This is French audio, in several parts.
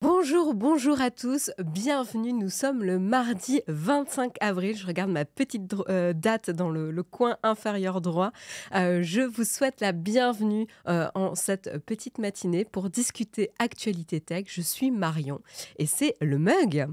Bonjour, bonjour à tous, bienvenue, nous sommes le mardi 25 avril, je regarde ma petite date dans le coin inférieur droit. Je vous souhaite la bienvenue en cette petite matinée pour discuter actualité tech. Je suis Marion et c'est le mug.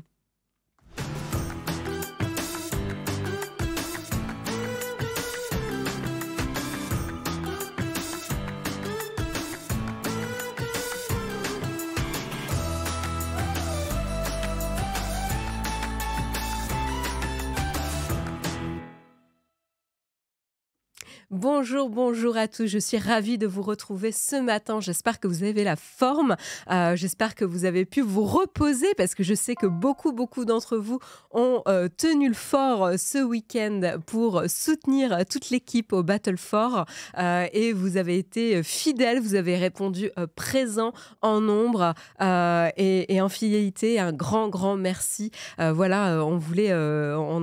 Bonjour, bonjour à tous. Je suis ravie de vous retrouver ce matin. J'espère que vous avez la forme. J'espère que vous avez pu vous reposer parce que je sais que beaucoup d'entre vous ont tenu le fort ce week-end pour soutenir toute l'équipe au Battle for. Et vous avez été fidèles. Vous avez répondu présent en nombre et en fidélité. Un grand merci. On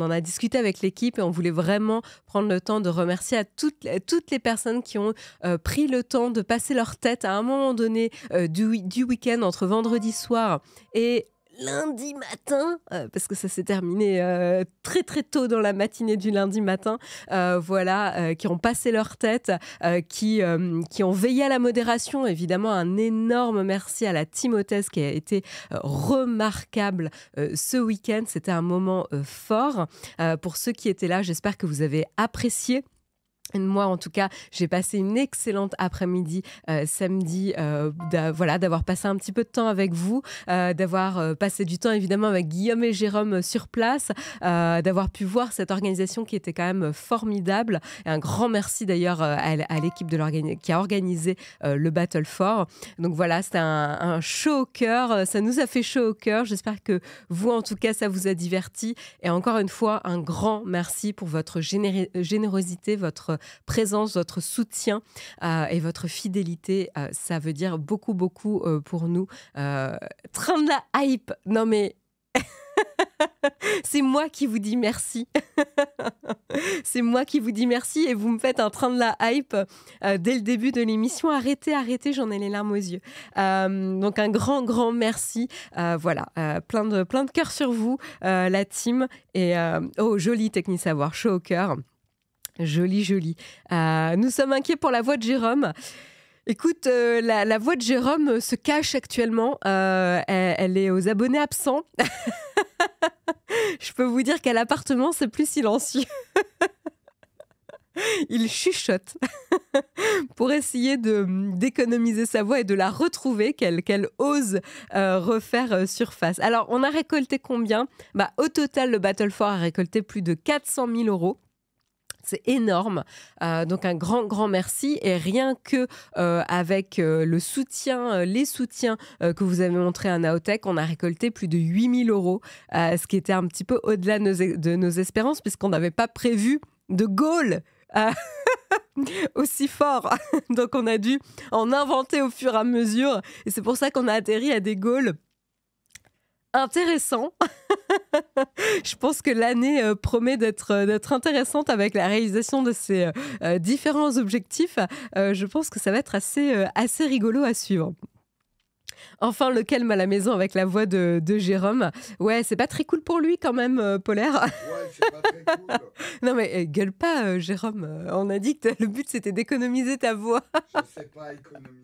en a discuté avec l'équipe et on voulait vraiment prendre le temps de remercier à toutes les personnes qui ont pris le temps de passer leur tête à un moment donné du week-end entre vendredi soir et lundi matin, parce que ça s'est terminé très tôt dans la matinée du lundi matin, qui ont passé leur tête, qui ont veillé à la modération. Évidemment, un énorme merci à la team hôtesse qui a été remarquable ce week-end. C'était un moment fort. Pour ceux qui étaient là, j'espère que vous avez apprécié. Moi, en tout cas, j'ai passé une excellente après-midi samedi, d'avoir passé un petit peu de temps avec vous, d'avoir passé du temps évidemment avec Guillaume et Jérôme sur place, d'avoir pu voir cette organisation qui était quand même formidable. Et un grand merci d'ailleurs à l'équipe qui a organisé le Battle for. Donc voilà, c'était un chaud au cœur, ça nous a fait chaud au cœur. J'espère que vous, en tout cas, ça vous a diverti. Et encore une fois, un grand merci pour votre générosité, votre présence, votre soutien et votre fidélité. Ça veut dire beaucoup pour nous. Train de la hype. Non mais c'est moi qui vous dis merci. C'est moi qui vous dis merci et vous me faites un train de la hype dès le début de l'émission. Arrêtez, j'en ai les larmes aux yeux. Donc un grand merci. Plein de cœur sur vous, la team. Et joli Techni Savoir, chaud au cœur. Joli. Nous sommes inquiets pour la voix de Jérôme. Écoute, la voix de Jérôme se cache actuellement. Elle est aux abonnés absents. Je peux vous dire qu'à l'appartement, c'est plus silencieux. Il chuchote pour essayer d'économiser sa voix et de la retrouver, qu'elle ose refaire surface. Alors, on a récolté combien ? Au total, le Battle for a récolté plus de 400 000 euros. C'est énorme, donc un grand merci. Et rien que avec les soutiens que vous avez montrés à Naotech, on a récolté plus de 8 000 euros, ce qui était un petit peu au-delà de nos espérances, puisqu'on n'avait pas prévu de goal aussi fort. Donc on a dû en inventer au fur et à mesure, et c'est pour ça qu'on a atterri à des goals intéressants. Je pense que l'année promet d'être intéressante avec la réalisation de ces différents objectifs. Je pense que ça va être assez rigolo à suivre. Enfin, le calme à la maison avec la voix de Jérôme. Ouais, c'est pas très cool pour lui quand même, Polaire. Ouais, c'est pas très cool. Non mais gueule pas, Jérôme. On a dit que le but c'était d'économiser ta voix. Je sais pas économiser.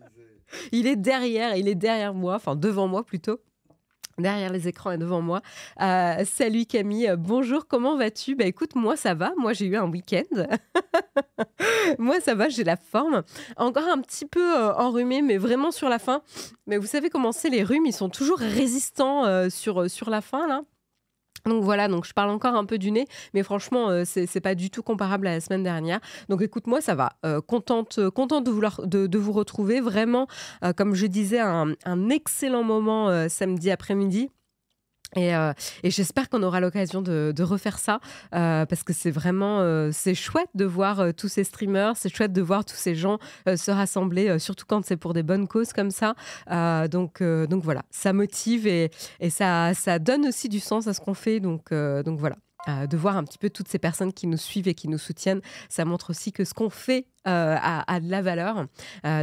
Il est derrière moi, enfin devant moi plutôt. Derrière les écrans et devant moi. Salut Camille, bonjour, comment vas-tu ? Écoute, moi ça va, moi j'ai eu un week-end. Moi ça va, j'ai la forme. Encore un petit peu enrhumée, mais vraiment sur la fin. Mais vous savez comment c'est, les rhumes, ils sont toujours résistants sur la fin là. Donc voilà, donc je parle encore un peu du nez, mais franchement, c'est pas du tout comparable à la semaine dernière. Donc écoute, moi ça va, contente de vous retrouver. Vraiment, comme je disais, un excellent moment samedi après-midi. Et j'espère qu'on aura l'occasion de refaire ça, parce que c'est vraiment c'est chouette de voir tous ces streamers, c'est chouette de voir tous ces gens se rassembler, surtout quand c'est pour des bonnes causes comme ça. Donc voilà, ça motive et ça donne aussi du sens à ce qu'on fait. Donc voilà. De voir un petit peu toutes ces personnes qui nous suivent et qui nous soutiennent, ça montre aussi que ce qu'on fait a de la valeur.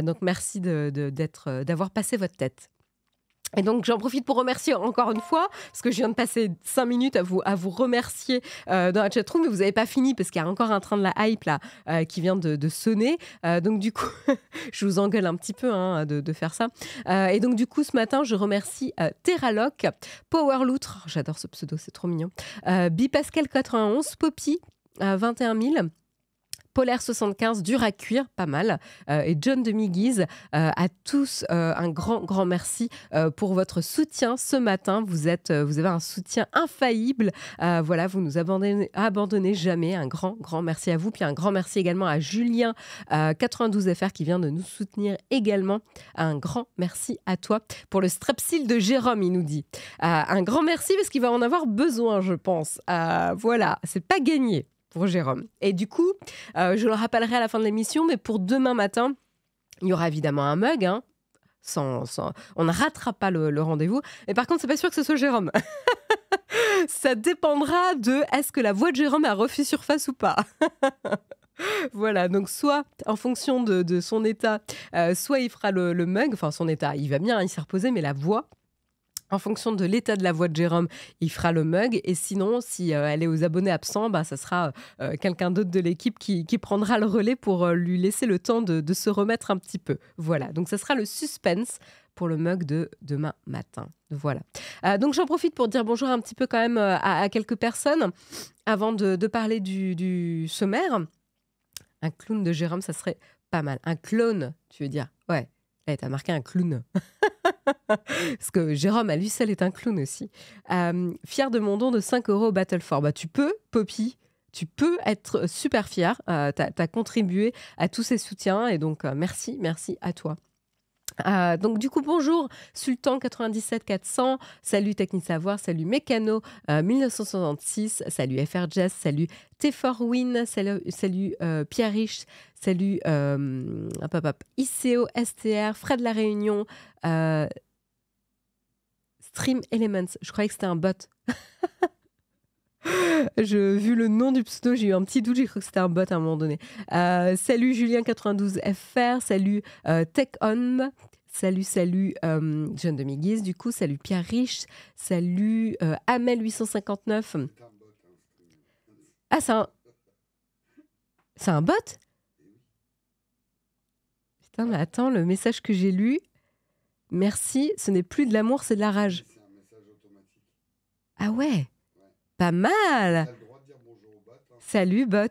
Donc merci d'avoir passé votre tête. Et donc, j'en profite pour remercier encore une fois, parce que je viens de passer 5 minutes à vous remercier dans la chatroom, mais vous n'avez pas fini, parce qu'il y a encore un train de la hype là qui vient de sonner. Donc, du coup, je vous engueule un petit peu de faire ça. Et donc, du coup, ce matin, je remercie Terraloc, Powerloutre, j'adore ce pseudo, c'est trop mignon, Bipascal91, Poppy, 21 000. Polaire 75, dur à cuire, pas mal, et John de Miguise. À tous, un grand merci pour votre soutien ce matin. Vous avez un soutien infaillible. Voilà, vous nous abandonnez jamais. Un grand merci à vous. Puis un grand merci également à Julien 92FR qui vient de nous soutenir également. Un grand merci à toi pour le strepsil de Jérôme, il nous dit. Un grand merci parce qu'il va en avoir besoin, je pense. Voilà, c'est pas gagné pour Jérôme. Et du coup, je le rappellerai à la fin de l'émission, mais pour demain matin, il y aura évidemment un mug. On ne ratera pas le rendez-vous. Mais par contre, c'est pas sûr que ce soit Jérôme. Ça dépendra de est-ce que la voix de Jérôme a refait surface ou pas. Voilà, donc soit en fonction de son état, soit il fera le mug. Enfin, son état, il va bien, il s'est reposé, mais la voix... En fonction de l'état de la voix de Jérôme, il fera le mug. Et sinon, si elle est aux abonnés absents, ça sera quelqu'un d'autre de l'équipe qui prendra le relais pour lui laisser le temps de se remettre un petit peu. Voilà, donc ça sera le suspense pour le mug de demain matin. Voilà. Donc j'en profite pour dire bonjour un petit peu quand même à quelques personnes avant de parler du sommaire. Un clown de Jérôme, ça serait pas mal. Un clone, tu veux dire? Ouais. T'as marqué un clown. Parce que Jérôme, à lui seul, est un clown aussi. Fier de mon don de 5 € au Battle for. Tu peux, Poppy, tu peux être super fier. T'as contribué à tous ces soutiens. Et donc, merci à toi. Donc du coup bonjour Sultan 97 400, salut Technique Savoir, salut Mécano 1966, salut FR Jazz, salut T4Win, salut Pierre Rich, salut ICO STR, Fred La Réunion, Stream Elements, je croyais que c'était un bot. Vu le nom du pseudo, j'ai eu un petit doute, j'ai cru que c'était un bot à un moment donné. Salut Julien 92 FR, salut Tech On, salut John de Miguise, du coup, salut Pierre Rich, salut Amel 859. Ah, c'est un bot? Putain, mais attends, le message que j'ai lu, merci, ce n'est plus de l'amour, c'est de la rage. C'est un message automatique. Ah ouais. Pas mal. T'as le droit de dire bonjour au bot. Salut bot.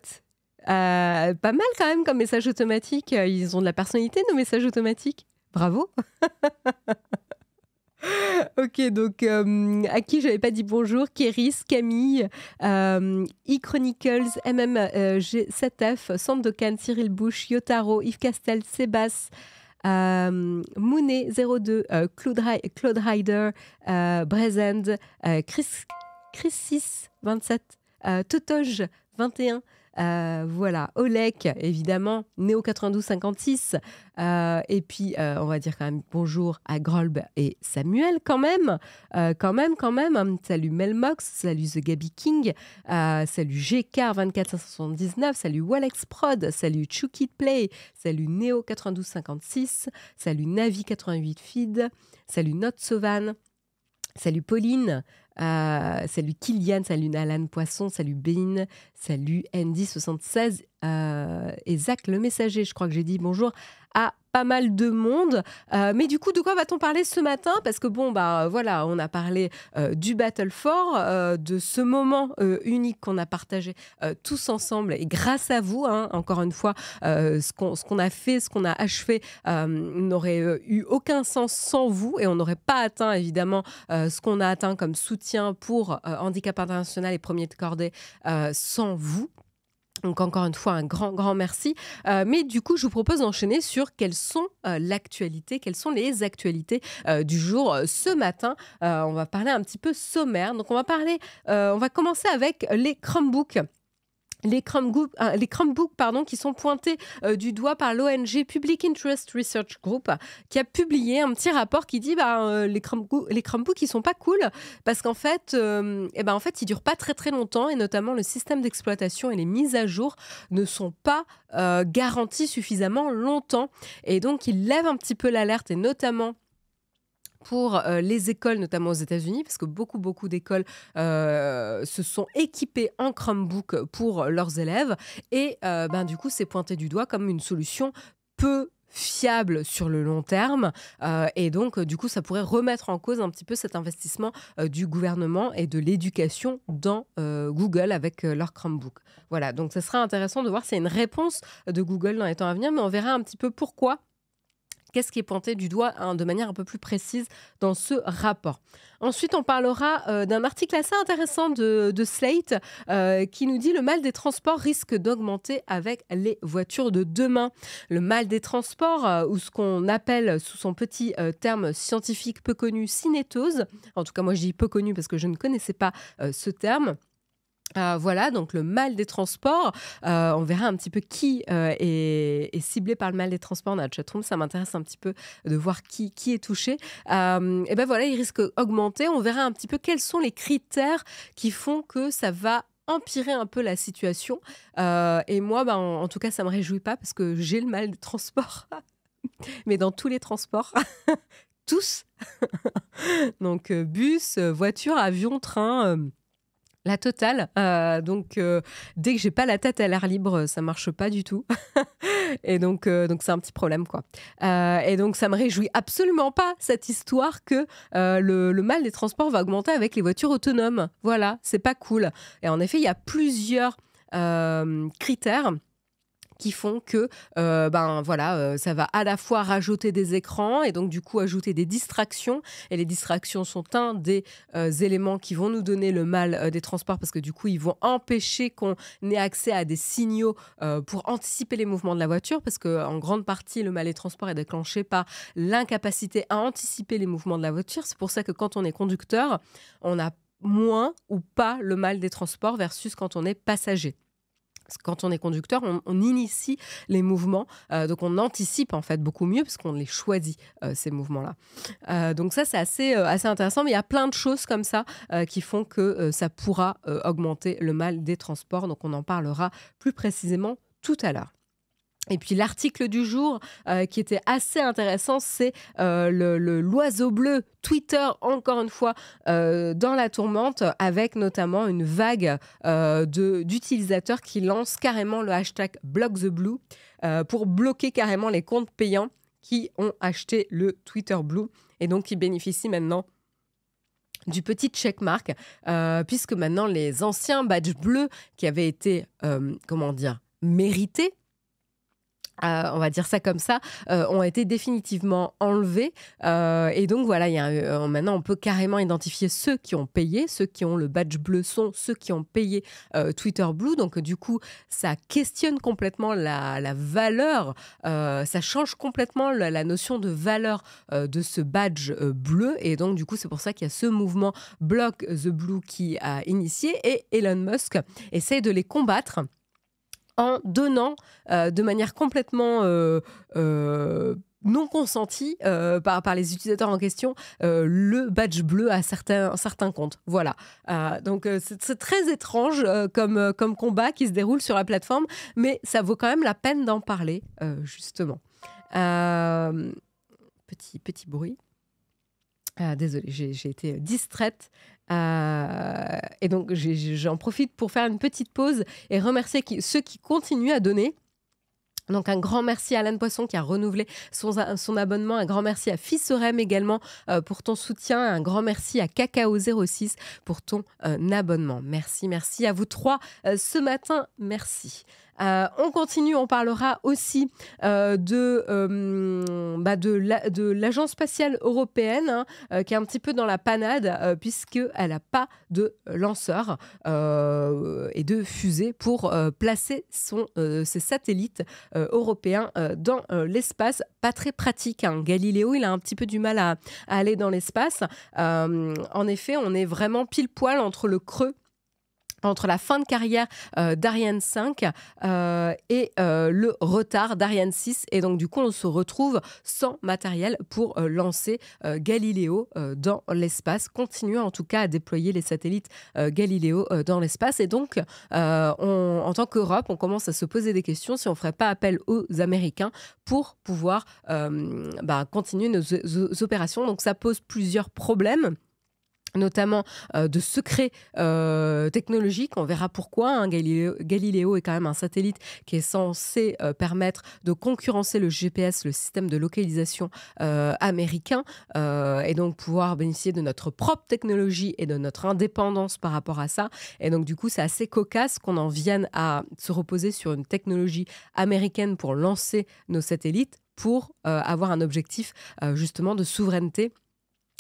Pas mal quand même comme message automatique. Ils ont de la personnalité, nos messages automatiques. Bravo. Ok, donc à qui j'avais pas dit bonjour? Kéris, Camille, E-Chronicles, MMG7F, Sandokan, Cyril Bush, Yotaro, Yves Castel, Sébastien, Mounet 02, Claude Ryder, Brezend, Chris 27, Totoge 21, voilà, Olek évidemment, Néo 92 56, et puis on va dire quand même bonjour à Grolb et Samuel quand même. Salut Melmox, salut The Gaby King, salut GK 24 579, salut Walex Prod, salut Chukit Play, salut Néo 92 56, salut Navi 88 Feed, salut Notsovan, salut Pauline, salut Kylian, salut Alan Poisson, salut Bean, salut Andy76 et Zach le messager. Je crois que j'ai dit bonjour à pas mal de monde. Mais du coup, de quoi va-t-on parler ce matin? Parce que bon, voilà, on a parlé du Battle for, de ce moment unique qu'on a partagé tous ensemble et grâce à vous, encore une fois, ce qu'on a fait, ce qu'on a achevé n'aurait eu aucun sens sans vous et on n'aurait pas atteint évidemment ce qu'on a atteint comme soutien pour Handicap International et Premier de Cordée sans vous. Donc encore une fois, un grand merci. Mais du coup, je vous propose d'enchaîner sur quelles sont les actualités du jour ce matin. On va parler un petit peu sommaire. Donc on va commencer avec les Chromebooks. Les Chromebooks qui sont pointés du doigt par l'ONG Public Interest Research Group qui a publié un petit rapport qui dit les Chromebooks ils sont pas cool parce qu'en fait ils durent pas très longtemps et notamment le système d'exploitation et les mises à jour ne sont pas garantis suffisamment longtemps et donc ils lèvent un petit peu l'alerte et notamment pour les écoles, notamment aux États-Unis, parce que beaucoup d'écoles se sont équipées en Chromebook pour leurs élèves. Et du coup, c'est pointé du doigt comme une solution peu fiable sur le long terme. Et donc, du coup, ça pourrait remettre en cause un petit peu cet investissement du gouvernement et de l'éducation dans Google avec leur Chromebook. Voilà, donc ce sera intéressant de voir s'il y a une réponse de Google dans les temps à venir, mais on verra un petit peu pourquoi. Qu'est-ce qui est pointé du doigt de manière un peu plus précise dans ce rapport. Ensuite, on parlera d'un article assez intéressant de Slate qui nous dit le mal des transports risque d'augmenter avec les voitures de demain. Le mal des transports, ou ce qu'on appelle sous son petit terme scientifique peu connu, cinétose. En tout cas, moi je dis peu connu parce que je ne connaissais pas ce terme. Voilà, donc le mal des transports. On verra un petit peu qui est ciblé par le mal des transports dans la chatroom. Ça m'intéresse un petit peu de voir qui est touché. Et ben voilà, il risque d'augmenter. On verra un petit peu quels sont les critères qui font que ça va empirer un peu la situation. Et moi, en tout cas, ça me réjouit pas parce que j'ai le mal des transports. Mais dans tous les transports. Tous. Donc bus, voiture, avion, train... La totale. Donc, dès que j'ai pas la tête à l'air libre, ça marche pas du tout. Et donc c'est un petit problème, quoi. Et donc, ça me réjouit absolument pas, cette histoire que le mal des transports va augmenter avec les voitures autonomes. Voilà, c'est pas cool. Et en effet, il y a plusieurs critères qui font que ça va à la fois rajouter des écrans et donc du coup ajouter des distractions. Et les distractions sont un des éléments qui vont nous donner le mal des transports parce que du coup, ils vont empêcher qu'on ait accès à des signaux pour anticiper les mouvements de la voiture parce qu'en grande partie, le mal des transports est déclenché par l'incapacité à anticiper les mouvements de la voiture. C'est pour ça que quand on est conducteur, on a moins ou pas le mal des transports versus quand on est passager. Parce que quand on est conducteur, on initie les mouvements, donc on anticipe en fait beaucoup mieux parce qu'on les choisit, ces mouvements-là. Donc ça, c'est assez intéressant, mais il y a plein de choses comme ça qui font que ça pourra augmenter le mal des transports. Donc on en parlera plus précisément tout à l'heure. Et puis l'article du jour qui était assez intéressant, c'est l'oiseau bleu Twitter, encore une fois, dans la tourmente, avec notamment une vague d'utilisateurs qui lancent carrément le hashtag #BlockTheBlue pour bloquer carrément les comptes payants qui ont acheté le Twitter Blue et donc qui bénéficient maintenant du petit checkmark, puisque maintenant les anciens badges bleus qui avaient été, mérités, on va dire ça comme ça, ont été définitivement enlevés. Et donc, voilà, maintenant, on peut carrément identifier ceux qui ont payé. Ceux qui ont le badge bleu sont ceux qui ont payé Twitter Blue. Donc, du coup, ça questionne complètement la valeur. Ça change complètement la notion de valeur de ce badge bleu. Et donc, du coup, c'est pour ça qu'il y a ce mouvement Block the Blue qui a initié. Et Elon Musk essaye de les combattre en donnant de manière complètement non consentie par les utilisateurs en question le badge bleu à certains comptes. Voilà. Donc c'est très étrange comme combat qui se déroule sur la plateforme, mais ça vaut quand même la peine d'en parler, justement. Petit bruit. Désolée, j'ai été distraite. Et donc, j'en profite pour faire une petite pause et remercier ceux qui continuent à donner. Donc, un grand merci à Alan Poisson qui a renouvelé son abonnement. Un grand merci à Fissorem également pour ton soutien. Un grand merci à Cacao06 pour ton abonnement. Merci à vous trois ce matin. Merci. On continue, on parlera aussi de l'Agence spatiale européenne qui est un petit peu dans la panade puisqu'elle n'a pas de lanceur et de fusée pour placer ses satellites européens dans l'espace. Pas très pratique. Galiléo, il a un petit peu du mal à aller dans l'espace. En effet, on est vraiment pile poil entre le creux entre la fin de carrière d'Ariane 5 et le retard d'Ariane 6. Et donc, du coup, on se retrouve sans matériel pour lancer Galileo dans l'espace, continuer en tout cas à déployer les satellites Galileo dans l'espace. Et donc, en tant qu'Europe, on commence à se poser des questions si on ne ferait pas appel aux Américains pour pouvoir continuer nos opérations. Donc, ça pose plusieurs problèmes, notamment de secrets technologiques. On verra pourquoi. Galileo est quand même un satellite qui est censé permettre de concurrencer le GPS, le système de localisation américain, et donc pouvoir bénéficier de notre propre technologie et de notre indépendance par rapport à ça. Et donc, du coup, c'est assez cocasse qu'on en vienne à se reposer sur une technologie américaine pour lancer nos satellites, pour avoir un objectif justement de souveraineté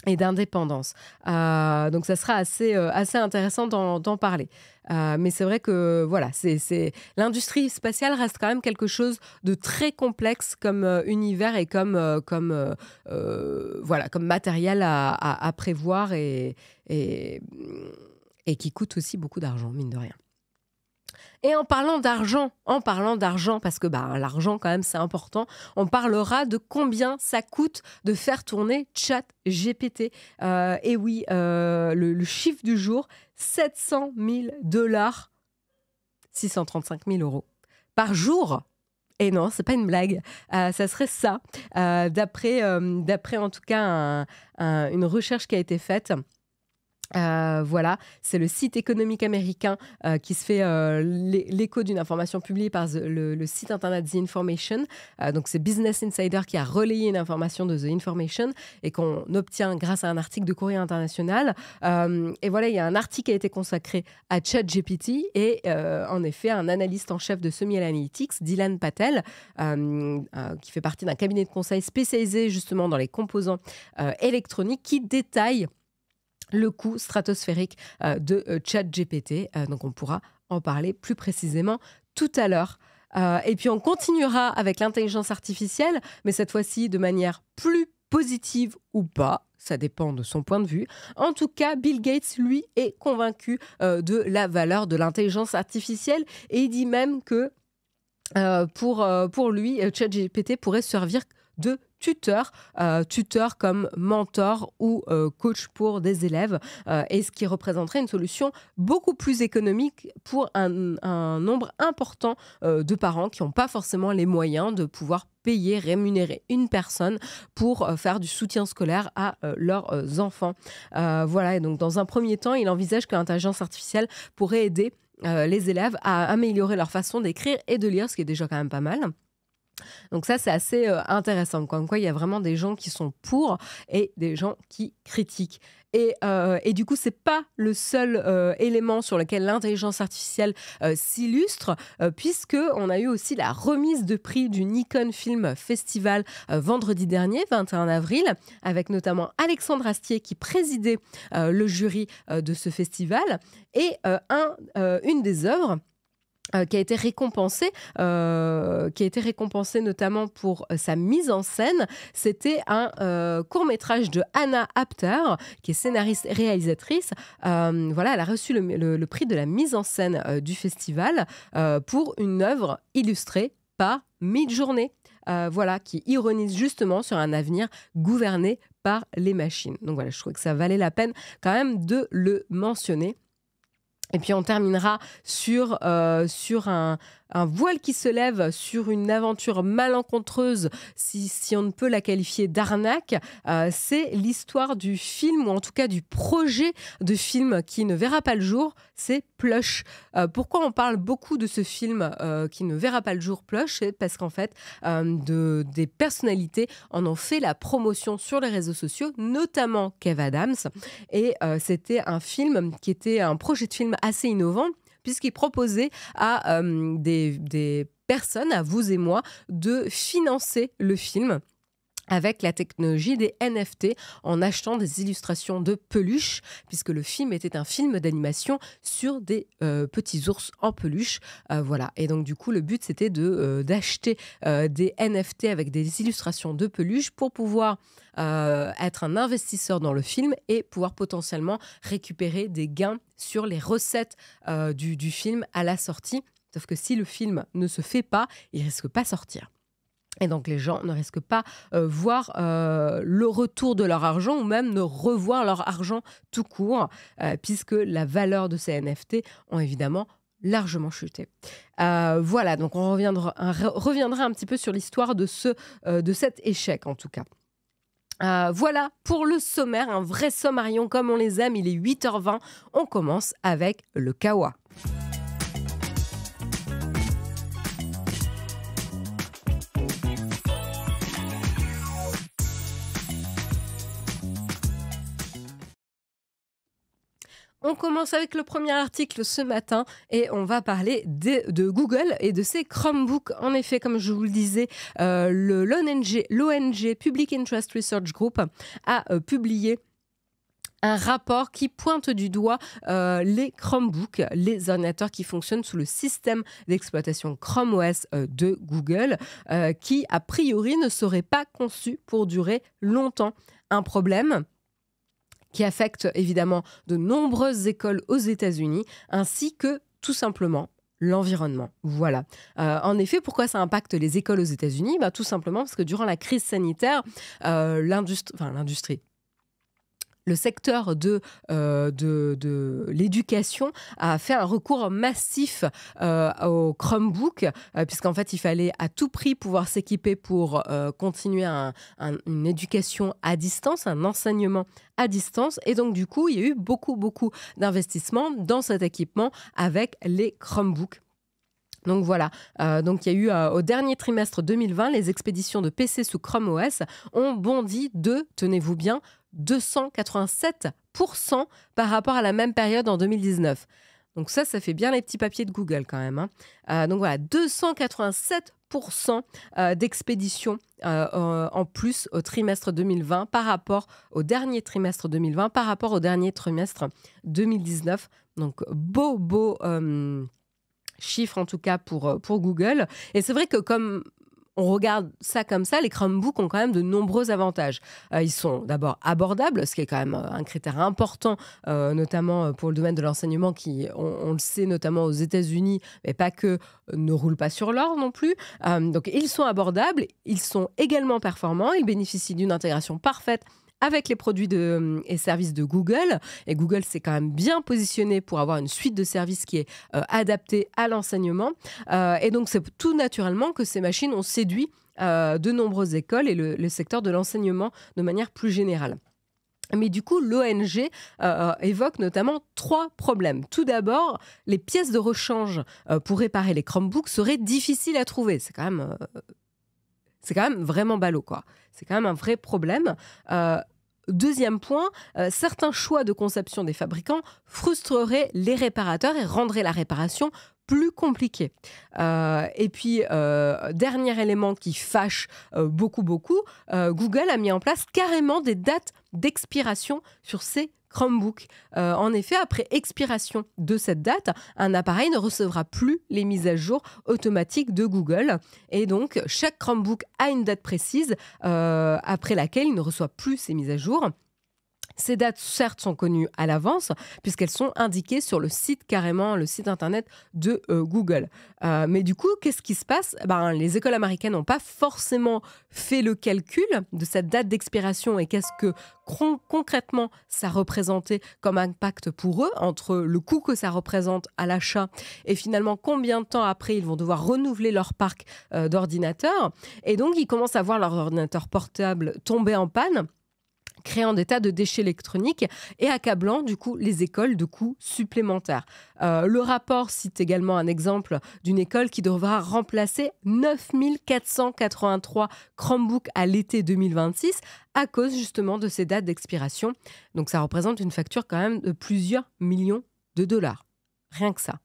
et d'indépendance. Donc, ça sera assez intéressant d'en parler. Mais c'est vrai que voilà, l'industrie spatiale reste quand même quelque chose de très complexe comme univers et comme matériel à prévoir et qui coûte aussi beaucoup d'argent, mine de rien. Et en parlant d'argent, parce que l'argent quand même c'est important, on parlera de combien ça coûte de faire tourner ChatGPT. Et oui, le chiffre du jour, 700 000 $, 635 000 € par jour. Et non, c'est pas une blague, ça serait ça, d'après en tout cas une recherche qui a été faite. Voilà, c'est le site économique américain qui se fait l'écho d'une information publiée par le site internet The Information. Donc c'est Business Insider qui a relayé une information de The Information et qu'on obtient grâce à un article de Courrier International. Et voilà, il y a un article qui a été consacré à ChatGPT et en effet, un analyste en chef de Semi Analytics, Dylan Patel, qui fait partie d'un cabinet de conseil spécialisé justement dans les composants électroniques, qui détaille le coût stratosphérique de ChatGPT. Donc, on pourra en parler plus précisément tout à l'heure. Et puis, on continuera avec l'intelligence artificielle, mais cette fois-ci de manière plus positive ou pas. Ça dépend de son point de vue. En tout cas, Bill Gates, lui, est convaincu de la valeur de l'intelligence artificielle et il dit même que pour lui, ChatGPT pourrait servir de tuteur comme mentor ou coach pour des élèves, et ce qui représenterait une solution beaucoup plus économique pour un nombre important de parents qui n'ont pas forcément les moyens de pouvoir rémunérer une personne pour faire du soutien scolaire à leurs enfants. Voilà, et donc dans un premier temps, il envisage que l'intelligence artificielle pourrait aider les élèves à améliorer leur façon d'écrire et de lire, ce qui est déjà quand même pas mal. Donc ça, c'est assez intéressant. Comme quoi, il y a vraiment des gens qui sont pour et des gens qui critiquent. Et du coup, c'est pas le seul élément sur lequel l'intelligence artificielle s'illustre, puisque on a eu aussi la remise de prix du Nikon Film Festival vendredi dernier, 21 avril, avec notamment Alexandre Astier qui présidait le jury de ce festival. Et une des œuvres qui a été récompensé notamment pour sa mise en scène. C'était un court-métrage de Anna Apter, qui est scénariste et réalisatrice. Voilà, elle a reçu le prix de la mise en scène du festival pour une œuvre illustrée par Midjourney. Voilà, qui ironise justement sur un avenir gouverné par les machines. Donc voilà, je trouvais que ça valait la peine quand même de le mentionner. Et puis on terminera sur un voile qui se lève sur une aventure malencontreuse, si on ne peut la qualifier d'arnaque. C'est l'histoire du film, ou en tout cas du projet de film qui ne verra pas le jour, c'est Plush. Pourquoi on parle beaucoup de ce film qui ne verra pas le jour, Plush? C'est parce qu'en fait, des personnalités en ont fait la promotion sur les réseaux sociaux, notamment Kev Adams. Et c'était un film qui était un projet de film assez innovant, puisqu'il proposait à des personnes, à vous et moi, de financer le film avec la technologie des NFT en achetant des illustrations de peluche, puisque le film était un film d'animation sur des petits ours en peluche. Voilà. Et donc, du coup, le but, c'était d'acheter des NFT avec des illustrations de peluche pour pouvoir être un investisseur dans le film et pouvoir potentiellement récupérer des gains sur les recettes du film à la sortie. Sauf que si le film ne se fait pas, il risque pas de sortir. Et donc, les gens ne risquent pas voir le retour de leur argent ou même ne revoir leur argent tout court, puisque la valeur de ces NFT ont évidemment largement chuté. Voilà, donc on reviendra un petit peu sur l'histoire de cet échec, en tout cas. Voilà pour le sommaire, un vrai sommarion comme on les aime. Il est 8h20. On commence avec le Kawa. On commence avec le premier article ce matin et on va parler de Google et de ses Chromebooks. En effet, comme je vous le disais, l'ONG Public Interest Research Group a publié un rapport qui pointe du doigt les Chromebooks, les ordinateurs qui fonctionnent sous le système d'exploitation Chrome OS de Google, qui a priori ne seraient pas conçus pour durer longtemps. Un problème qui affecte évidemment de nombreuses écoles aux États-Unis, ainsi que tout simplement l'environnement. Voilà. En effet, pourquoi ça impacte les écoles aux États-Unis ? Tout simplement parce que durant la crise sanitaire, le secteur de l'éducation a fait un recours massif au Chromebook, puisqu'en fait, il fallait à tout prix pouvoir s'équiper pour continuer une éducation à distance, un enseignement à distance. Et donc, du coup, il y a eu beaucoup d'investissements dans cet équipement avec les Chromebooks. Donc voilà, donc il y a eu au dernier trimestre 2020, les expéditions de PC sous Chrome OS ont bondi de, tenez-vous bien, 287% par rapport à la même période en 2019. Donc ça fait bien les petits papiers de Google quand même. Donc voilà, 287% d'expéditions en plus au trimestre 2020 par rapport au dernier trimestre 2020, par rapport au dernier trimestre 2019. Donc beau chiffre en tout cas pour Google. Et c'est vrai que comme on regarde ça comme ça, les Chromebooks ont quand même de nombreux avantages. Ils sont d'abord abordables, ce qui est quand même un critère important, notamment pour le domaine de l'enseignement qui, on le sait, notamment aux États-Unis, mais pas que, ne roule pas sur l'or non plus. Donc ils sont abordables, ils sont également performants, ils bénéficient d'une intégration parfaite avec les produits et services de Google. Et Google s'est quand même bien positionné pour avoir une suite de services qui est adaptée à l'enseignement. Et donc, c'est tout naturellement que ces machines ont séduit de nombreuses écoles et le secteur de l'enseignement de manière plus générale. Mais du coup, l'ONG évoque notamment 3 problèmes. Tout d'abord, les pièces de rechange pour réparer les Chromebooks seraient difficiles à trouver. C'est quand même vraiment ballot, quoi. C'est quand même un vrai problème. Deuxième point, certains choix de conception des fabricants frustreraient les réparateurs et rendraient la réparation plus compliquée. Et puis, dernier élément qui fâche beaucoup, Google a mis en place carrément des dates d'expiration sur ses Chromebook. En effet, après expiration de cette date, un appareil ne recevra plus les mises à jour automatiques de Google. Et donc, chaque Chromebook a une date précise après laquelle il ne reçoit plus ces mises à jour. Ces dates, certes, sont connues à l'avance puisqu'elles sont indiquées sur le site, carrément, le site internet de Google. Mais du coup, qu'est-ce qui se passe ? Les écoles américaines n'ont pas forcément fait le calcul de cette date d'expiration et qu'est-ce que concrètement ça représentait comme impact pour eux, entre le coût que ça représente à l'achat et finalement combien de temps après ils vont devoir renouveler leur parc d'ordinateurs. Et donc, ils commencent à voir leur ordinateur portable tomber en panne, créant des tas de déchets électroniques et accablant du coup les écoles de coûts supplémentaires. Le rapport cite également un exemple d'une école qui devra remplacer 9483 Chromebooks à l'été 2026 à cause justement de ces dates d'expiration. Donc ça représente une facture quand même de plusieurs millions de dollars. Rien que ça.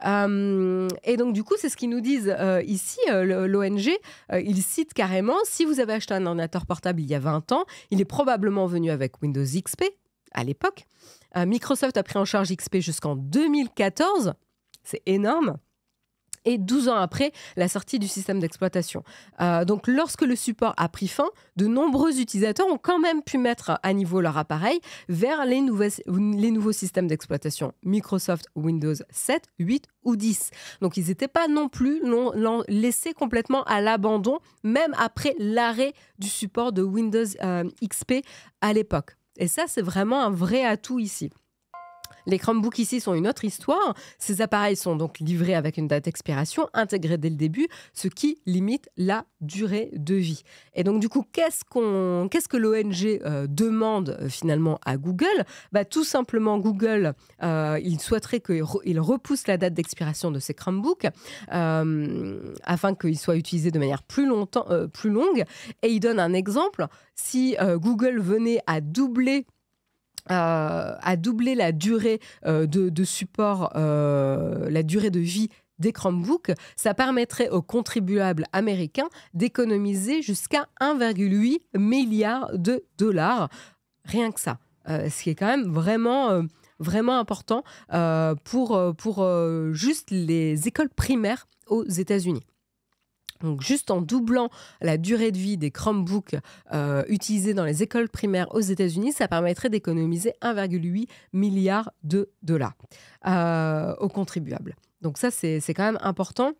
Et donc, du coup, c'est ce qu'ils nous disent ici, l'ONG. Ils citent carrément, si vous avez acheté un ordinateur portable il y a 20 ans, il est probablement venu avec Windows XP à l'époque. Microsoft a pris en charge XP jusqu'en 2014. C'est énorme. Et 12 ans après la sortie du système d'exploitation. Donc, lorsque le support a pris fin, de nombreux utilisateurs ont quand même pu mettre à niveau leur appareil vers les nouveaux systèmes d'exploitation Microsoft Windows 7, 8 ou 10. Donc, ils n'étaient pas non plus laissés complètement à l'abandon, même après l'arrêt du support de Windows XP à l'époque. Et ça, c'est vraiment un vrai atout ici. Les Chromebooks ici sont une autre histoire. Ces appareils sont donc livrés avec une date d'expiration intégrée dès le début, ce qui limite la durée de vie. Et donc du coup, qu'est-ce que l'ONG demande finalement à Google ? Tout simplement, Google, il souhaiterait qu'il repousse la date d'expiration de ces Chromebooks afin qu'ils soient utilisés de manière plus longue. Et il donne un exemple. Si Google venait à doubler la durée de support, la durée de vie des Chromebooks, ça permettrait aux contribuables américains d'économiser jusqu'à 1,8 milliard de dollars. Rien que ça. Ce qui est quand même vraiment important pour juste les écoles primaires aux États-Unis. Donc, juste en doublant la durée de vie des Chromebooks utilisés dans les écoles primaires aux États-Unis, ça permettrait d'économiser 1,8 milliard de dollars aux contribuables. Donc ça, c'est quand même important.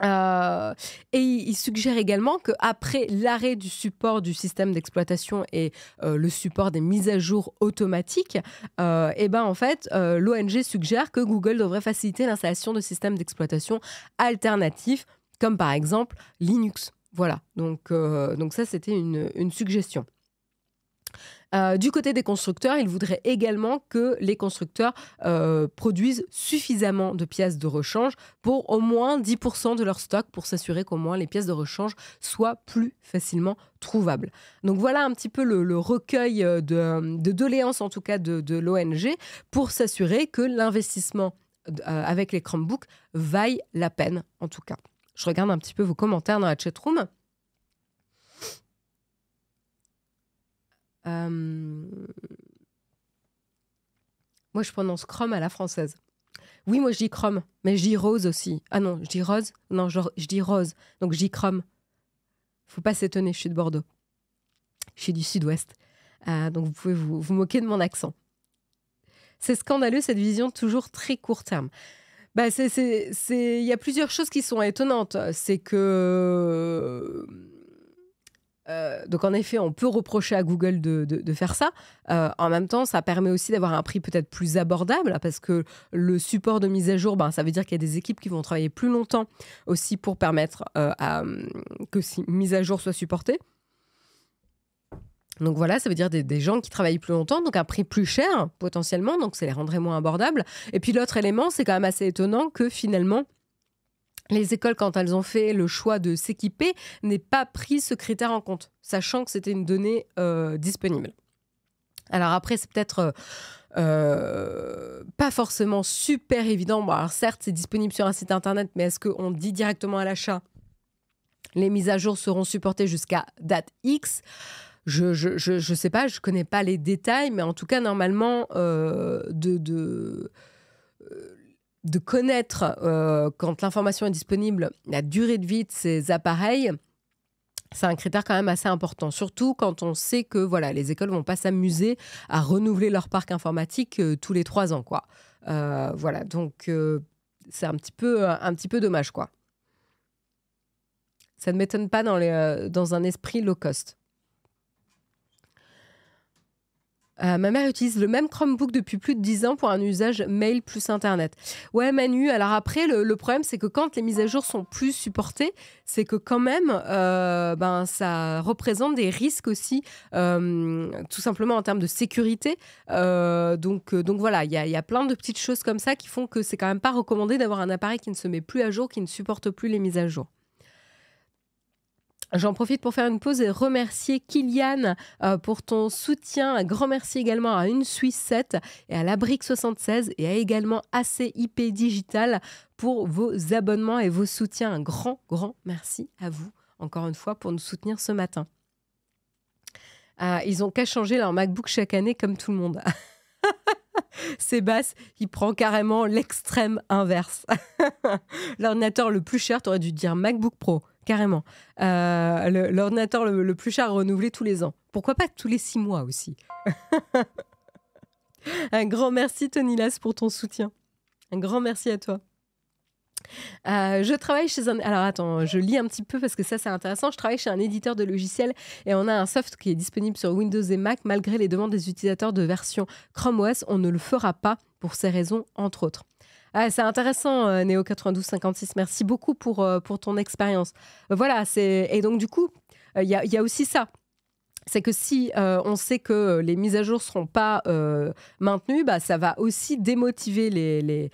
Et il suggère également qu'après l'arrêt du support du système d'exploitation et le support des mises à jour automatiques, en fait, l'ONG suggère que Google devrait faciliter l'installation de systèmes d'exploitation alternatifs, comme par exemple Linux. Voilà, donc ça, c'était une suggestion. Du côté des constructeurs, il voudrait également que les constructeurs produisent suffisamment de pièces de rechange pour au moins 10% de leur stock, pour s'assurer qu'au moins les pièces de rechange soient plus facilement trouvables. Donc voilà un petit peu le recueil de doléances, en tout cas de l'ONG, pour s'assurer que l'investissement avec les Chromebooks vaille la peine, en tout cas. Je regarde un petit peu vos commentaires dans la chatroom. Moi, je prononce Chrome à la française. Oui, moi, je dis Chrome, mais je dis Rose aussi. Ah non, je dis Rose. Non, je dis Rose. Donc, je dis Chrome. Faut pas s'étonner, je suis de Bordeaux. Je suis du sud-ouest. Donc, vous pouvez vous moquer de mon accent. C'est scandaleux, cette vision toujours très court terme. Il y a plusieurs choses qui sont étonnantes. C'est que... donc en effet, on peut reprocher à Google de faire ça. En même temps, ça permet aussi d'avoir un prix peut-être plus abordable, parce que le support de mise à jour, ça veut dire qu'il y a des équipes qui vont travailler plus longtemps aussi pour permettre que ces mises à jour soient supportées. Donc voilà, ça veut dire des gens qui travaillent plus longtemps, donc un prix plus cher potentiellement, donc ça les rendrait moins abordables. Et puis l'autre élément, c'est quand même assez étonnant que finalement, les écoles, quand elles ont fait le choix de s'équiper, n'aient pas pris ce critère en compte, sachant que c'était une donnée disponible. Alors après, c'est peut-être pas forcément super évident. Bon, alors certes, c'est disponible sur un site internet, mais est-ce qu'on dit directement à l'achat les mises à jour seront supportées jusqu'à date X ? Je sais pas, je connais pas les détails, mais en tout cas, normalement, de connaître quand l'information est disponible, la durée de vie de ces appareils, c'est un critère quand même assez important. Surtout quand on sait que voilà, les écoles vont pas s'amuser à renouveler leur parc informatique tous les 3 ans, quoi. Voilà, donc c'est un petit peu dommage, quoi. Ça ne m'étonne pas dans un esprit low cost. Ma mère utilise le même Chromebook depuis plus de 10 ans pour un usage mail plus Internet. Ouais, Manu, alors après, le problème, c'est que quand les mises à jour sont plus supportées, c'est que quand même, ça représente des risques aussi, tout simplement en termes de sécurité. Donc voilà, il y a plein de petites choses comme ça qui font que c'est quand même pas recommandé d'avoir un appareil qui ne se met plus à jour, qui ne supporte plus les mises à jour. J'en profite pour faire une pause et remercier Kylian pour ton soutien. Un grand merci également à Une Suisse 7 et à la Brique 76 et à également ACIP Digital pour vos abonnements et vos soutiens. Un grand, grand merci à vous, encore une fois, pour nous soutenir ce matin. Ils ont qu'à changer leur MacBook chaque année comme tout le monde. Sébastien, il prend carrément l'extrême inverse. L'ordinateur le plus cher, tu aurais dû dire MacBook Pro, carrément. L'ordinateur le plus cher renouvelé tous les ans. Pourquoi pas tous les 6 mois aussi. Un grand merci, Tony Las, pour ton soutien. Un grand merci à toi. Je travaille chez un... Alors attends, je lis un petit peu parce que ça c'est intéressant. Je travaille chez un éditeur de logiciels et on a un soft qui est disponible sur Windows et Mac. Malgré les demandes des utilisateurs de version Chrome OS, on ne le fera pas pour ces raisons, entre autres. C'est intéressant, Néo9256. Merci beaucoup pour ton expérience. Voilà, et donc du coup, il y a aussi ça. C'est que si on sait que les mises à jour ne seront pas maintenues, bah, ça va aussi démotiver les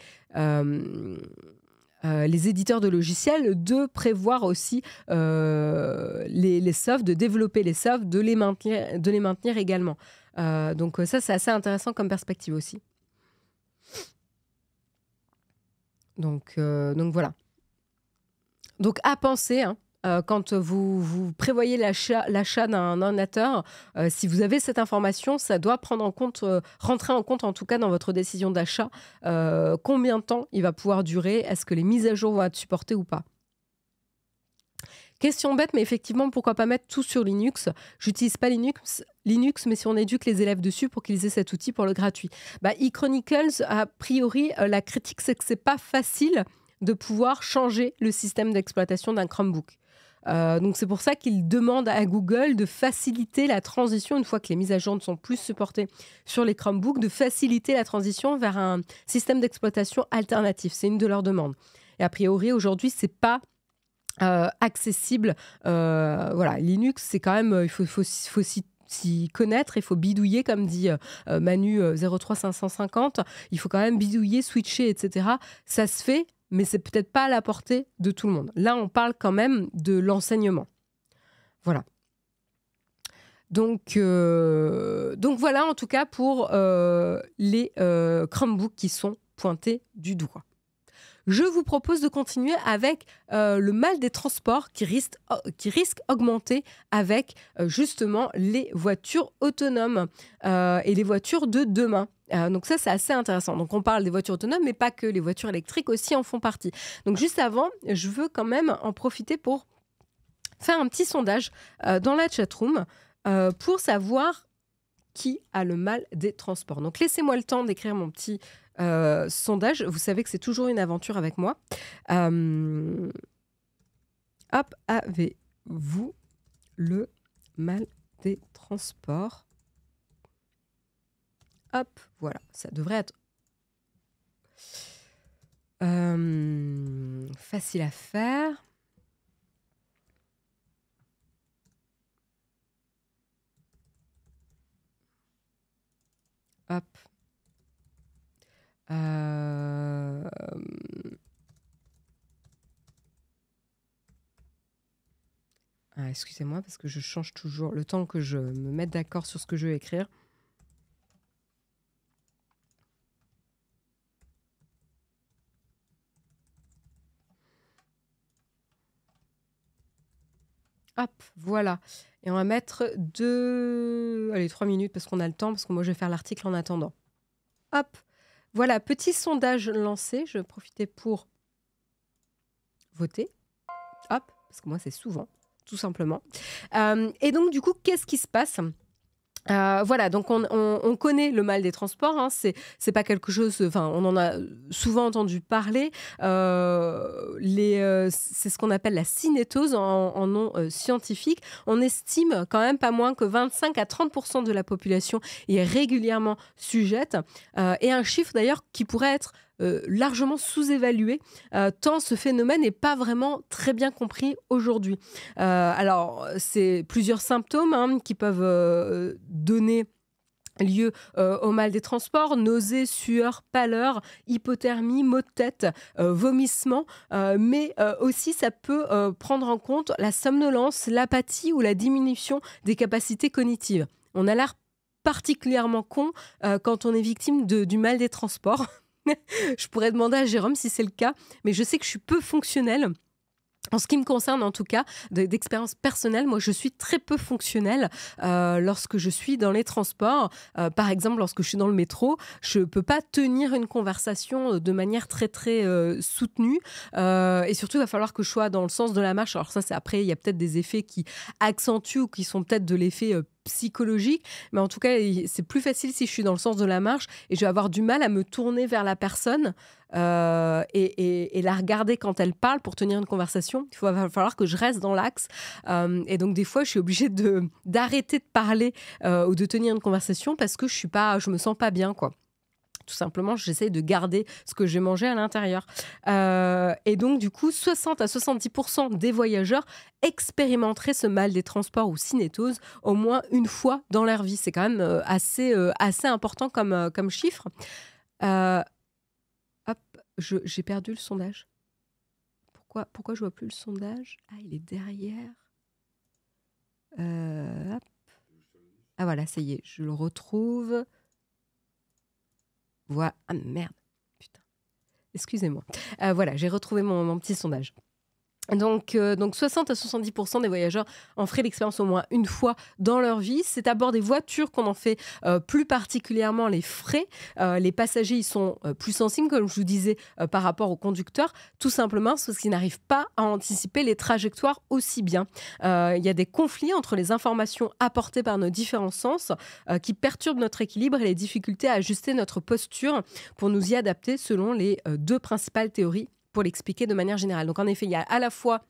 éditeurs de logiciels de prévoir aussi les softs, de développer les softs, de les maintenir également. Donc ça, c'est assez intéressant comme perspective aussi. Donc voilà. Donc à penser, hein, quand vous prévoyez l'achat d'un ordinateur, si vous avez cette information, ça doit prendre en compte, rentrer en compte en tout cas dans votre décision d'achat, combien de temps il va pouvoir durer, est-ce que les mises à jour vont être supportées ou pas. Question bête, mais effectivement, pourquoi pas mettre tout sur Linux? J'utilise pas Linux, mais si on éduque les élèves dessus pour qu'ils aient cet outil pour le gratuit. eChronicles, a priori, la critique, c'est que c'est pas facile de pouvoir changer le système d'exploitation d'un Chromebook. Donc c'est pour ça qu'il demande à Google de faciliter la transition, une fois que les mises à jour ne sont plus supportées sur les Chromebooks, de faciliter la transition vers un système d'exploitation alternatif. C'est une de leurs demandes. Et a priori, aujourd'hui, c'est pas accessible. Voilà, Linux, c'est quand même, il faut s'y connaître, il faut bidouiller, comme dit Manu 03550. Il faut quand même bidouiller, switcher, etc. Ça se fait, mais c'est peut-être pas à la portée de tout le monde. Là, on parle quand même de l'enseignement. Voilà. Donc voilà, en tout cas, pour les Chromebooks qui sont pointés du doigt. Je vous propose de continuer avec le mal des transports qui risque d'augmenter avec justement les voitures autonomes et les voitures de demain. Donc ça, c'est assez intéressant. Donc on parle des voitures autonomes, mais pas que, les voitures électriques aussi en font partie. Donc juste avant, je veux quand même en profiter pour faire un petit sondage dans la chatroom pour savoir qui a le mal des transports. Donc laissez-moi le temps d'écrire mon petit sondage. Vous savez que c'est toujours une aventure avec moi. Hop, avez-vous le mal des transports? Hop, voilà, ça devrait être facile à faire. Hop. Excusez-moi, parce que je change toujours le temps que je me mette d'accord sur ce que je vais écrire. Hop, voilà. Et on va mettre 3 minutes parce qu'on a le temps, parce que moi je vais faire l'article en attendant. Hop, voilà, petit sondage lancé. Je vais profiter pour voter. Hop, parce que moi c'est souvent, tout simplement. Et donc du coup, qu'est-ce qui se passe ? Voilà, donc on connaît le mal des transports, hein, c'est pas quelque chose, enfin on en a souvent entendu parler, c'est ce qu'on appelle la cinétose en nom scientifique. On estime quand même pas moins que 25 à 30% de la population y est régulièrement sujette, et un chiffre d'ailleurs qui pourrait être largement sous-évalué, tant ce phénomène n'est pas vraiment très bien compris aujourd'hui. Alors, c'est plusieurs symptômes qui peuvent donner lieu au mal des transports, nausées, sueur, pâleur, hypothermie, maux de tête, vomissements, mais aussi ça peut prendre en compte la somnolence, l'apathie ou la diminution des capacités cognitives. On a l'air particulièrement con quand on est victime du mal des transports. Je pourrais demander à Jérôme si c'est le cas, mais je sais que je suis peu fonctionnelle. En ce qui me concerne, en tout cas, d'expérience personnelle, moi, je suis très peu fonctionnelle lorsque je suis dans les transports. Par exemple, lorsque je suis dans le métro, je ne peux pas tenir une conversation de manière très, très soutenue. Et surtout, il va falloir que je sois dans le sens de la marche. Alors ça, c'est après, il y a peut-être des effets qui accentuent ou qui sont peut-être de l'effet psychologique, mais en tout cas, c'est plus facile si je suis dans le sens de la marche et je vais avoir du mal à me tourner vers la personne et la regarder quand elle parle pour tenir une conversation. Va falloir que je reste dans l'axe et donc des fois, je suis obligée d'arrêter de parler ou de tenir une conversation parce que je me sens pas bien, quoi. Tout simplement, j'essaie de garder ce que j'ai mangé à l'intérieur. Et donc, du coup, 60 à 70% des voyageurs expérimenteraient ce mal des transports ou cinétose au moins une fois dans leur vie. C'est quand même assez important comme chiffre. Hop, j'ai perdu le sondage. Pourquoi je vois plus le sondage? Ah, il est derrière. Hop. Ah voilà, ça y est, je le retrouve. Voilà. Ah merde, putain. Excusez-moi. Voilà, j'ai retrouvé mon petit sondage. Donc 60 à 70% des voyageurs en feraient l'expérience au moins une fois dans leur vie. C'est à bord des voitures qu'on en fait plus particulièrement les frais. Les passagers, ils sont plus sensibles, comme je vous disais, par rapport aux conducteurs, tout simplement parce qu'ils n'arrivent pas à anticiper les trajectoires aussi bien. Il y a des conflits entre les informations apportées par nos différents sens qui perturbent notre équilibre et les difficultés à ajuster notre posture pour nous y adapter selon les deux principales théories pour l'expliquer de manière générale. Donc en effet, il y a à la fois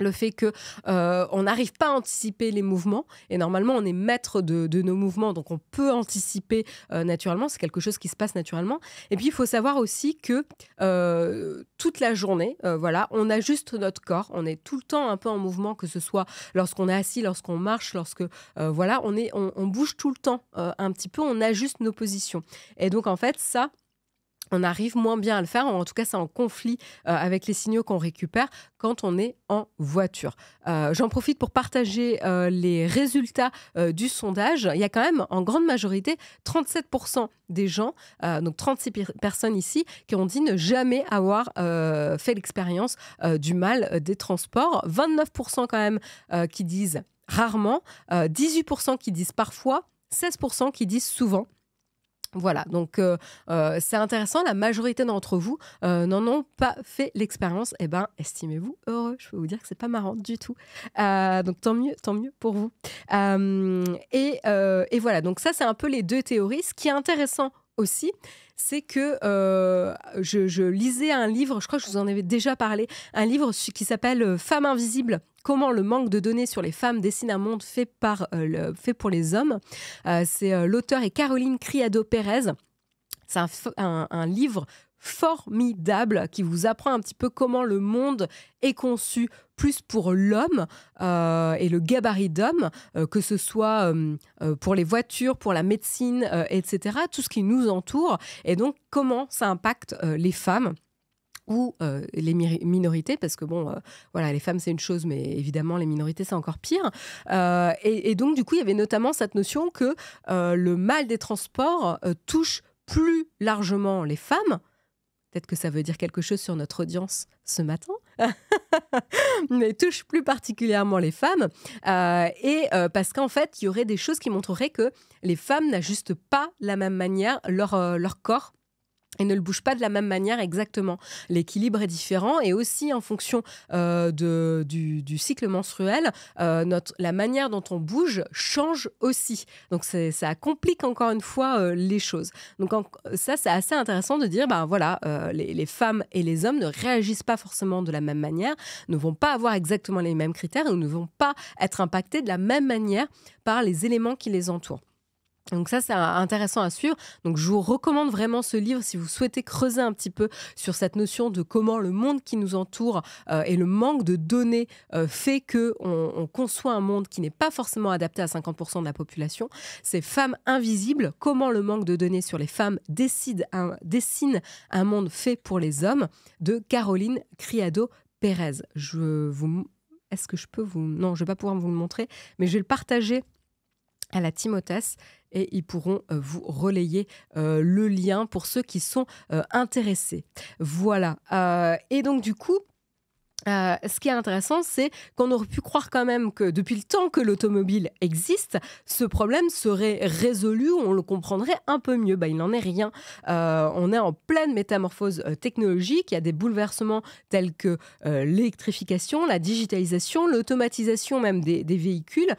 le fait qu'on n'arrive pas à anticiper les mouvements, et normalement on est maître de nos mouvements, donc on peut anticiper naturellement, c'est quelque chose qui se passe naturellement. Et puis il faut savoir aussi que toute la journée, voilà, on ajuste notre corps, on est tout le temps un peu en mouvement, que ce soit lorsqu'on est assis, lorsqu'on marche, voilà, on bouge tout le temps un petit peu, on ajuste nos positions. Et donc en fait ça, on arrive moins bien à le faire, en tout cas c'est en conflit avec les signaux qu'on récupère quand on est en voiture. J'en profite pour partager les résultats du sondage. Il y a quand même en grande majorité 37% des gens, donc 36 personnes ici, qui ont dit ne jamais avoir fait l'expérience du mal des transports. 29% quand même qui disent rarement, 18% qui disent parfois, 16% qui disent souvent. Voilà, donc c'est intéressant, la majorité d'entre vous n'en ont pas fait l'expérience. Eh bien, estimez-vous heureux, je peux vous dire que c'est pas marrant du tout. Donc tant mieux pour vous. Et voilà, donc ça c'est un peu les deux théories. Ce qui est intéressant aussi, c'est que je lisais un livre, je crois que je vous en avais déjà parlé, un livre qui s'appelle « Femmes invisibles ». Comment le manque de données sur les femmes dessine un monde fait pour les hommes. C'est l'auteur est Caroline Criado-Pérez. C'est un livre formidable qui vous apprend un petit peu comment le monde est conçu plus pour l'homme et le gabarit d'homme, que ce soit pour les voitures, pour la médecine, etc., tout ce qui nous entoure, et donc comment ça impacte les femmes ou les minorités, parce que voilà, les femmes c'est une chose, mais évidemment les minorités c'est encore pire. Et donc du coup il y avait notamment cette notion que le mal des transports touche plus largement les femmes. Peut-être que ça veut dire quelque chose sur notre audience ce matin, mais touche plus particulièrement les femmes. Parce qu'en fait, il y aurait des choses qui montreraient que les femmes n'ajustent pas de la même manière leur corps et ne le bougent pas de la même manière exactement. L'équilibre est différent et aussi en fonction du cycle menstruel, la manière dont on bouge change aussi. Donc ça complique encore une fois les choses. Donc ça, c'est assez intéressant de dire, les femmes et les hommes ne réagissent pas forcément de la même manière, ne vont pas avoir exactement les mêmes critères ou ne vont pas être impactés de la même manière par les éléments qui les entourent. Donc ça, c'est intéressant à suivre. Donc je vous recommande vraiment ce livre si vous souhaitez creuser un petit peu sur cette notion de comment le monde qui nous entoure et le manque de données fait qu'on conçoit un monde qui n'est pas forcément adapté à 50% de la population. C'est Femmes invisibles, comment le manque de données sur les femmes dessine un monde fait pour les hommes, de Caroline Criado-Pérez. Est-ce que je peux vous... Non, je ne vais pas pouvoir vous le montrer, mais je vais le partager à la Timothée et ils pourront vous relayer le lien pour ceux qui sont intéressés. Voilà. Et donc, du coup, ce qui est intéressant, c'est qu'on aurait pu croire quand même que depuis le temps que l'automobile existe, ce problème serait résolu, on le comprendrait un peu mieux. Il n'en est rien. On est en pleine métamorphose technologique. Il y a des bouleversements tels que l'électrification, la digitalisation, l'automatisation même des véhicules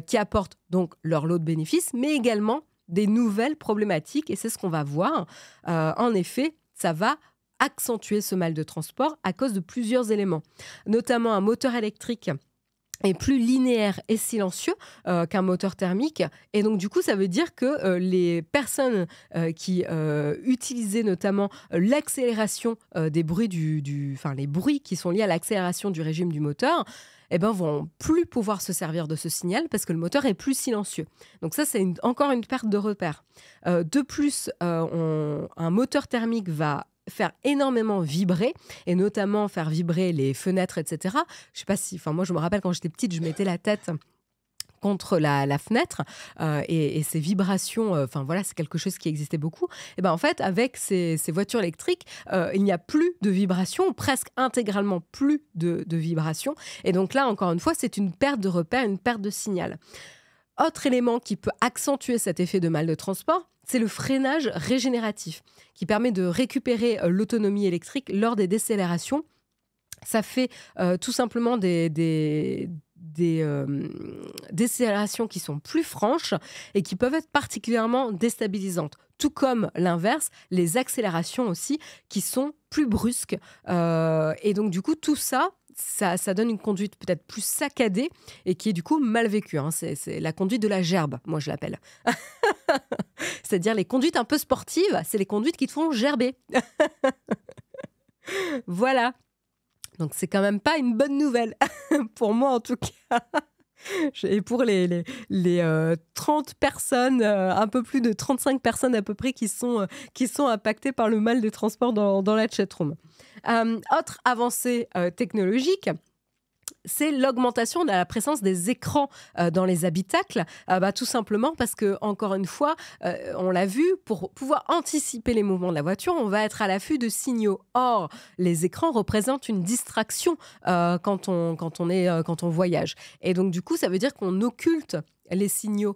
qui apportent donc leur lot de bénéfices, mais également des nouvelles problématiques. Et c'est ce qu'on va voir. En effet, ça va accentuer ce mal de transport à cause de plusieurs éléments, notamment un moteur électrique est plus linéaire et silencieux qu'un moteur thermique. Et donc, du coup, ça veut dire que les personnes qui utilisaient notamment l'accélération des bruits, les bruits qui sont liés à l'accélération du régime du moteur, vont plus pouvoir se servir de ce signal parce que le moteur est plus silencieux. Donc ça, c'est encore une perte de repère. De plus, un moteur thermique va faire énormément vibrer, et notamment faire vibrer les fenêtres, etc. Je sais pas si... moi, je me rappelle quand j'étais petite, je mettais la tête contre la fenêtre et ces vibrations, c'est quelque chose qui existait beaucoup. Et en fait, avec ces voitures électriques, il n'y a plus de vibrations, presque intégralement plus de vibrations. Et donc là, encore une fois, c'est une perte de repère, une perte de signal. Autre élément qui peut accentuer cet effet de mal de transport, c'est le freinage régénératif qui permet de récupérer l'autonomie électrique lors des décélérations. Ça fait tout simplement des décélérations qui sont plus franches et qui peuvent être particulièrement déstabilisantes. Tout comme l'inverse, les accélérations aussi qui sont plus brusques. Et donc du coup, tout ça donne une conduite peut-être plus saccadée et qui est du coup mal vécue. C'est la conduite de la gerbe, moi je l'appelle. C'est-à-dire les conduites un peu sportives, c'est les conduites qui te font gerber. Voilà. Donc c'est quand même pas une bonne nouvelle, pour moi en tout cas. Et pour les 30 personnes, un peu plus de 35 personnes à peu près qui sont impactées par le mal des transports dans la chatroom. Autre avancée technologique, c'est l'augmentation de la présence des écrans dans les habitacles, tout simplement parce que, encore une fois, on l'a vu, pour pouvoir anticiper les mouvements de la voiture, on va être à l'affût de signaux. Or, les écrans représentent une distraction quand on voyage. Et donc, du coup, ça veut dire qu'on occulte les signaux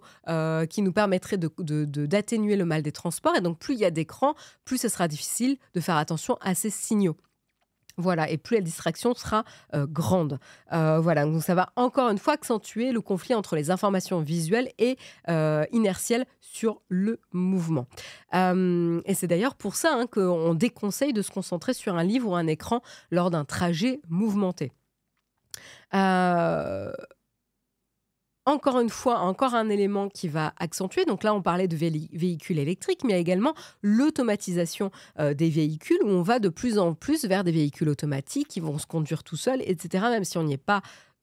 qui nous permettraient d'atténuer le mal des transports. Et donc, plus il y a d'écrans, plus ce sera difficile de faire attention à ces signaux. Voilà, et plus la distraction sera grande. Voilà, donc ça va encore une fois accentuer le conflit entre les informations visuelles et inertielles sur le mouvement. Et c'est d'ailleurs pour ça qu'on déconseille de se concentrer sur un livre ou un écran lors d'un trajet mouvementé. Encore une fois, encore un élément qui va accentuer. Donc là, on parlait de véhicules électriques, mais il y a également l'automatisation des véhicules, où on va de plus en plus vers des véhicules automatiques qui vont se conduire tout seuls, etc., même si on n'y est pas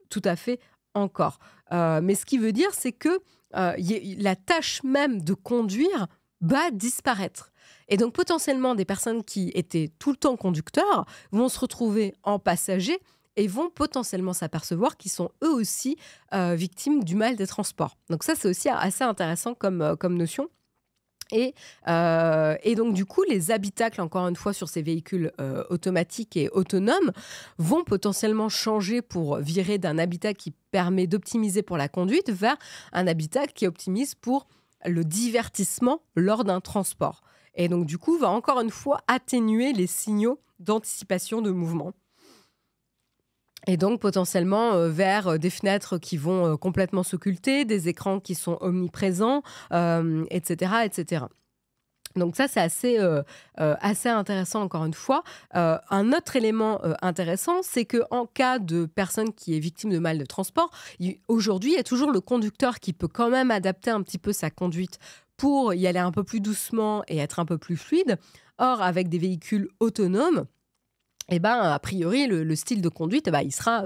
tout à fait encore. Mais ce qui veut dire, c'est que la tâche même de conduire va disparaître. Et donc, potentiellement, des personnes qui étaient tout le temps conducteurs vont se retrouver en passagers et vont potentiellement s'apercevoir qu'ils sont eux aussi victimes du mal des transports. Donc ça, c'est aussi assez intéressant comme notion. Et donc, du coup, les habitacles, encore une fois, sur ces véhicules automatiques et autonomes, vont potentiellement changer pour virer d'un habitacle qui permet d'optimiser pour la conduite vers un habitacle qui optimise pour le divertissement lors d'un transport. Et donc, du coup, va encore une fois atténuer les signaux d'anticipation de mouvement. Et donc, potentiellement, vers des fenêtres qui vont complètement s'occulter, des écrans qui sont omniprésents, etc., etc. Donc ça, c'est assez intéressant, encore une fois. Un autre élément intéressant, c'est qu'en cas de personne qui est victime de mal de transport, aujourd'hui, il y a toujours le conducteur qui peut quand même adapter un petit peu sa conduite pour y aller un peu plus doucement et être un peu plus fluide. Or, avec des véhicules autonomes, eh ben, a priori, le style de conduite, eh ben, il sera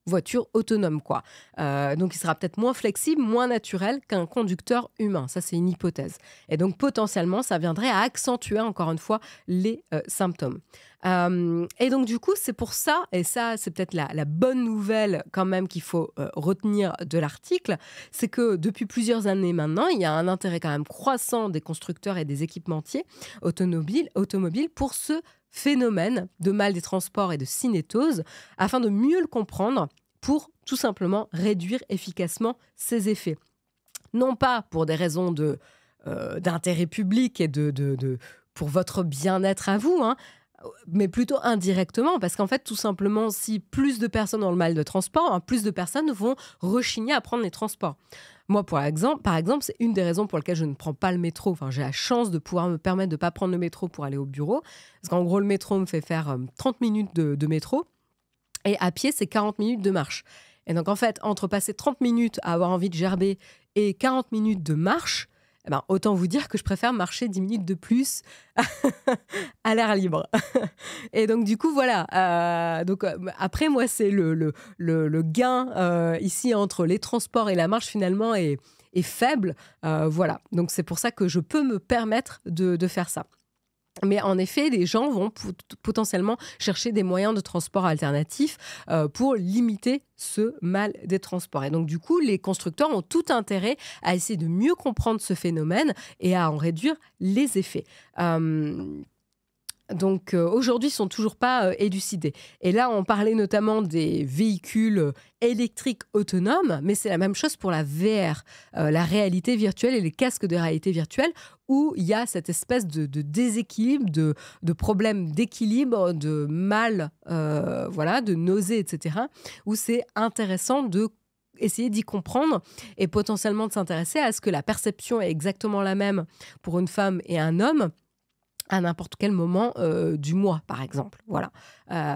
voiture autonome, quoi. Donc, il sera peut-être moins flexible, moins naturel qu'un conducteur humain. Ça, c'est une hypothèse. Et donc, potentiellement, ça viendrait à accentuer, encore une fois, les symptômes. Et donc, du coup, c'est pour ça, et ça, c'est peut-être la bonne nouvelle quand même qu'il faut retenir de l'article, c'est que depuis plusieurs années maintenant, il y a un intérêt quand même croissant des constructeurs et des équipementiers automobiles pour ce phénomène de mal des transports et de cinétose, afin de mieux le comprendre pour tout simplement réduire efficacement ses effets. Non pas pour des raisons d'intérêt public et pour votre bien-être à vous, hein, mais plutôt indirectement, parce qu'en fait, tout simplement, si plus de personnes ont le mal de transport, hein, plus de personnes vont rechigner à prendre les transports. Moi, par exemple, c'est une des raisons pour lesquelles je ne prends pas le métro. Enfin, j'ai la chance de pouvoir me permettre de ne pas prendre le métro pour aller au bureau. Parce qu'en gros, le métro me fait faire 30 minutes de métro. Et à pied, c'est 40 minutes de marche. Et donc, en fait, entre passer 30 minutes à avoir envie de gerber et 40 minutes de marche, eh ben, autant vous dire que je préfère marcher 10 minutes de plus à l'air libre. Et donc, du coup, voilà. Après, moi, c'est le gain ici entre les transports et la marche, finalement, est faible. Voilà. Donc, c'est pour ça que je peux me permettre de faire ça. Mais en effet, les gens vont potentiellement chercher des moyens de transport alternatifs pour limiter ce mal des transports. Et donc, du coup, les constructeurs ont tout intérêt à essayer de mieux comprendre ce phénomène et à en réduire les effets. Donc, aujourd'hui, ils ne sont toujours pas élucidés. Et là, on parlait notamment des véhicules électriques autonomes, mais c'est la même chose pour la VR, la réalité virtuelle et les casques de réalité virtuelle, où il y a cette espèce de déséquilibre, de problème d'équilibre, de mal, de nausée, etc., où c'est intéressant de essayer d'y comprendre et potentiellement de s'intéresser à ce que la perception est exactement la même pour une femme et un homme, à n'importe quel moment du mois, par exemple. Voilà.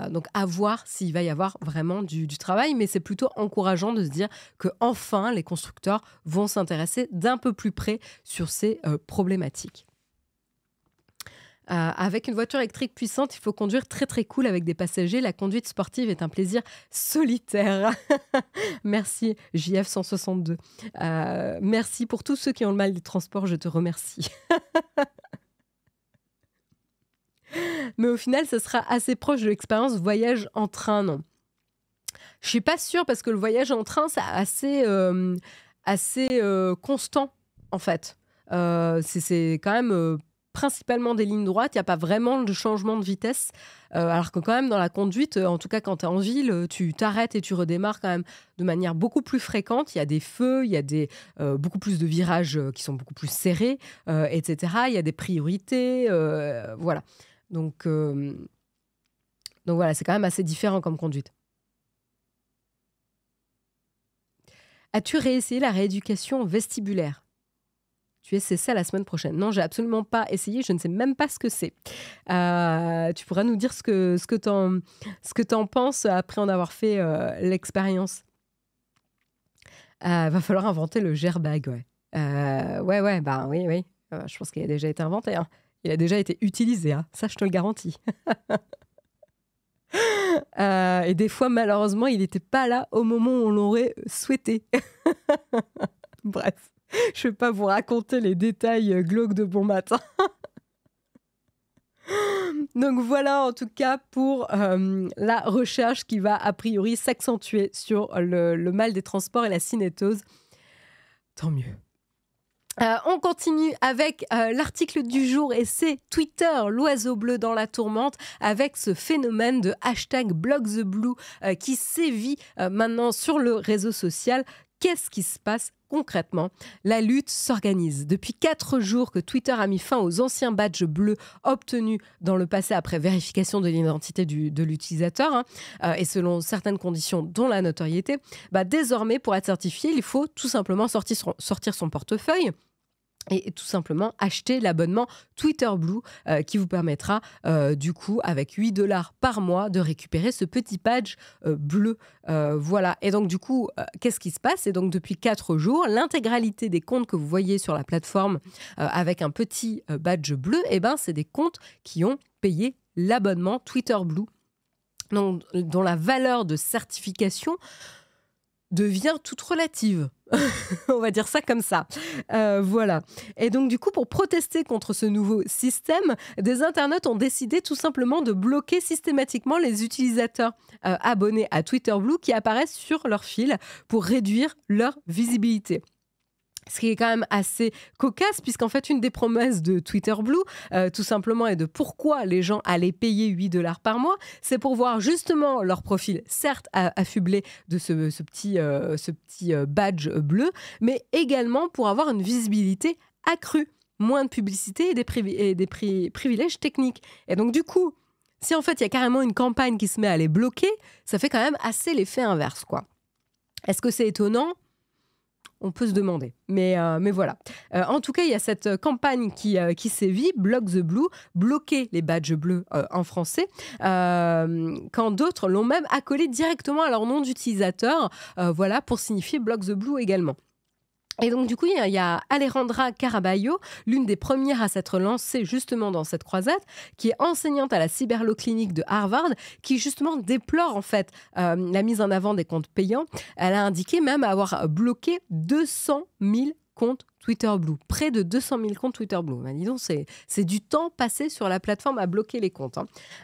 Donc, à voir s'il va y avoir vraiment du travail, mais c'est plutôt encourageant de se dire qu'enfin, les constructeurs vont s'intéresser d'un peu plus près sur ces problématiques. Avec une voiture électrique puissante, il faut conduire très très cool avec des passagers. La conduite sportive est un plaisir solitaire. Merci JF162. Merci pour tous ceux qui ont le mal des transports, je te remercie. Mais au final, ce sera assez proche de l'expérience voyage en train, non? Je suis pas sûre, parce que le voyage en train, c'est assez constant, en fait. C'est quand même principalement des lignes droites. Il n'y a pas vraiment de changement de vitesse. Alors que quand même, dans la conduite, en tout cas quand tu es en ville, tu t'arrêtes et tu redémarres quand même de manière beaucoup plus fréquente. Il y a des feux, il y a beaucoup plus de virages qui sont beaucoup plus serrés, etc. Il y a des priorités, voilà. Donc voilà, c'est quand même assez différent comme conduite. As-tu réessayé la rééducation vestibulaire? Tu essaies ça la semaine prochaine. Non, j'ai absolument pas essayé, je ne sais même pas ce que c'est. Tu pourras nous dire ce que t'en penses après en avoir fait l'expérience. Va falloir inventer le gerbag, ouais. Oui. Je pense qu'il a déjà été inventé, hein. Il a déjà été utilisé, hein. Ça, je te le garantis. Et des fois, malheureusement, il n'était pas là au moment où on l'aurait souhaité. Bref, je ne vais pas vous raconter les détails glauques de bon matin. Donc voilà, en tout cas, pour la recherche qui va a priori s'accentuer sur le mal des transports et la cinétose. Tant mieux. On continue avec l'article du jour, et c'est Twitter, l'oiseau bleu dans la tourmente, avec ce phénomène de #BlockTheBlue qui sévit maintenant sur le réseau social. Qu'est-ce qui se passe concrètement? La lutte s'organise. Depuis 4 jours que Twitter a mis fin aux anciens badges bleus obtenus dans le passé après vérification de l'identité de l'utilisateur, et selon certaines conditions, dont la notoriété. Désormais, pour être certifié, il faut tout simplement sortir son portefeuille et tout simplement acheter l'abonnement Twitter Blue qui vous permettra du coup avec 8 $ par mois de récupérer ce petit badge bleu. Voilà. Et donc du coup, qu'est-ce qui se passe? Et donc depuis 4 jours, l'intégralité des comptes que vous voyez sur la plateforme avec un petit badge bleu, eh ben, c'est des comptes qui ont payé l'abonnement Twitter Blue, donc, dont la valeur de certification devient toute relative. On va dire ça comme ça. Voilà. Et donc, du coup, pour protester contre ce nouveau système, des internautes ont décidé tout simplement de bloquer systématiquement les utilisateurs abonnés à Twitter Blue qui apparaissent sur leur fil pour réduire leur visibilité. Ce qui est quand même assez cocasse, puisqu'en fait, une des promesses de Twitter Blue, tout simplement, et de pourquoi les gens allaient payer 8 $ par mois, c'est pour voir justement leur profil, certes affublé de ce petit badge bleu, mais également pour avoir une visibilité accrue, moins de publicité et des privilèges techniques. Et donc, du coup, si en fait, il y a carrément une campagne qui se met à les bloquer, ça fait quand même assez l'effet inverse, quoi. Est-ce que c'est étonnant ? On peut se demander, mais voilà. En tout cas, il y a cette campagne qui sévit, Block the Blue, bloquer les badges bleus en français, quand d'autres l'ont même accolé directement à leur nom d'utilisateur, voilà, pour signifier Block the Blue également. Et donc, du coup, il y a Alejandra Caraballo, l'une des premières à s'être lancée justement dans cette croisade, qui est enseignante à la Cyberlaw Clinic de Harvard, qui justement déplore en fait la mise en avant des comptes payants. Elle a indiqué même avoir bloqué 200 000 comptes Twitter Blue, près de 200 000 comptes Twitter Blue. Ben, dis donc, c'est du temps passé sur la plateforme à bloquer les comptes.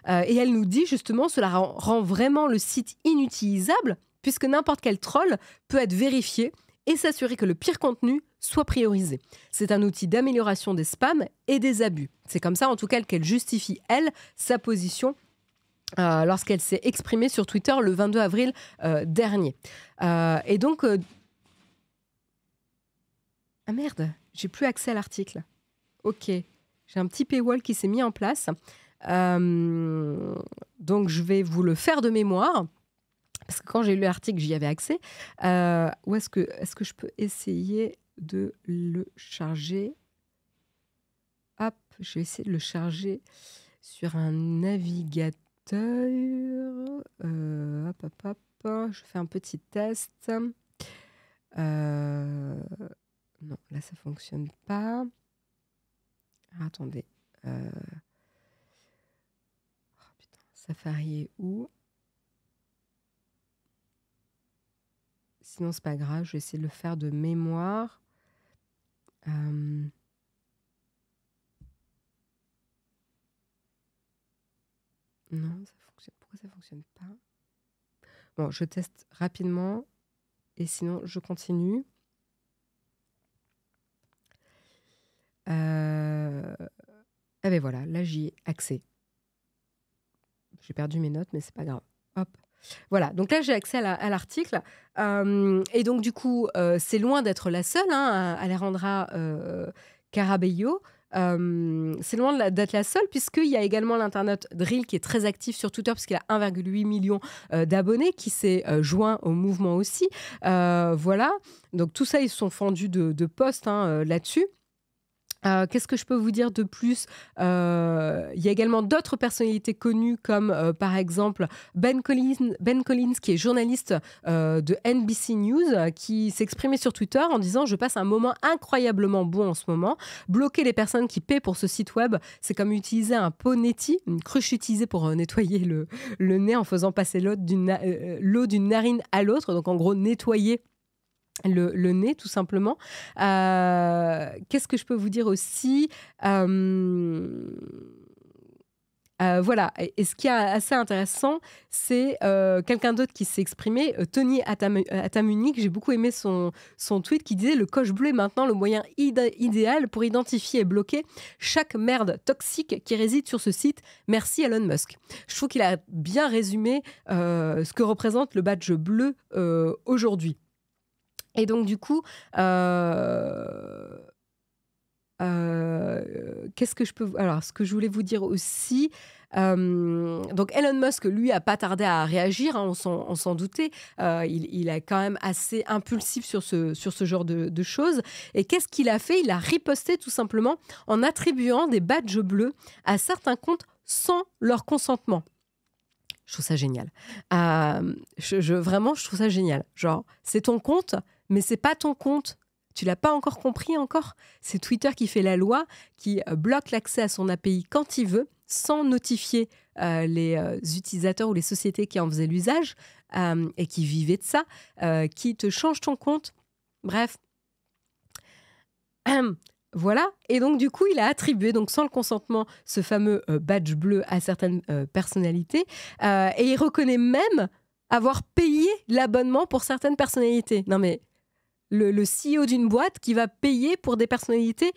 Et elle nous dit justement, cela rend vraiment le site inutilisable, puisque n'importe quel troll peut être vérifié et s'assurer que le pire contenu soit priorisé. C'est un outil d'amélioration des spams et des abus. C'est comme ça, en tout cas, qu'elle justifie, elle, sa position lorsqu'elle s'est exprimée sur Twitter le 22 avril dernier. Et donc... Ah merde, j'ai plus accès à l'article. Ok, j'ai un petit paywall qui s'est mis en place. Donc, je vais vous le faire de mémoire. Parce que quand j'ai lu l'article, j'y avais accès. Où est-ce que je peux essayer de le charger? Hop, je vais essayer de le charger sur un navigateur. Hop. Je fais un petit test. Non, là, ça ne fonctionne pas. Attendez. Oh, putain, Safari est où? Sinon, c'est pas grave, je vais essayer de le faire de mémoire. Non, ça fonctionne. Pourquoi ça fonctionne pas? Bon, je teste rapidement et sinon, je continue. Ah ben voilà, là, j'y ai accès. J'ai perdu mes notes, mais c'est pas grave. Hop. Voilà, donc là j'ai accès à l'article et donc du coup c'est loin d'être la seule, Alejandra Caraballo, c'est loin d'être la seule puisqu'il y a également l'internaute Drill qui est très actif sur Twitter puisqu'il a 1,8 million d'abonnés qui s'est joint au mouvement aussi, voilà, donc tout ça ils se sont fendus de posts là-dessus. Qu'est-ce que je peux vous dire de plus? Il y a également d'autres personnalités connues comme par exemple Ben Collins qui est journaliste de NBC News qui s'est exprimé sur Twitter en disant « Je passe un moment incroyablement bon en ce moment. Bloquer les personnes qui paient pour ce site web, c'est comme utiliser un pot netty, une cruche utilisée pour nettoyer le nez en faisant passer l'eau d'une narine à l'autre. » Donc en gros, nettoyer le nez, tout simplement. Qu'est-ce que je peux vous dire aussi? Voilà. Et ce qui est assez intéressant, c'est quelqu'un d'autre qui s'est exprimé, Tony Atamunik. J'ai beaucoup aimé son tweet qui disait « Le coche bleu est maintenant le moyen idéal pour identifier et bloquer chaque merde toxique qui réside sur ce site. Merci Elon Musk. » Je trouve qu'il a bien résumé ce que représente le badge bleu aujourd'hui. Et donc, du coup, qu'est-ce que je peux... Alors, ce que je voulais vous dire aussi... donc Elon Musk, lui, a pas tardé à réagir, hein, on s'en doutait. Il est quand même assez impulsif sur ce genre de choses. Et qu'est-ce qu'il a fait? Il a riposté tout simplement en attribuant des badges bleus à certains comptes sans leur consentement. Je trouve ça génial. Vraiment, je trouve ça génial. Genre, c'est ton compte, mais c'est pas ton compte. Tu l'as pas encore compris encore? C'est Twitter qui fait la loi, qui bloque l'accès à son API quand il veut, sans notifier les utilisateurs ou les sociétés qui en faisaient l'usage et qui vivaient de ça, qui te change ton compte. Bref. Voilà. Et donc, du coup, il a attribué, donc sans le consentement, ce fameux badge bleu à certaines personnalités. Et il reconnaît même avoir payé l'abonnement pour certaines personnalités. Non, mais le CEO d'une boîte qui va payer pour des personnalités...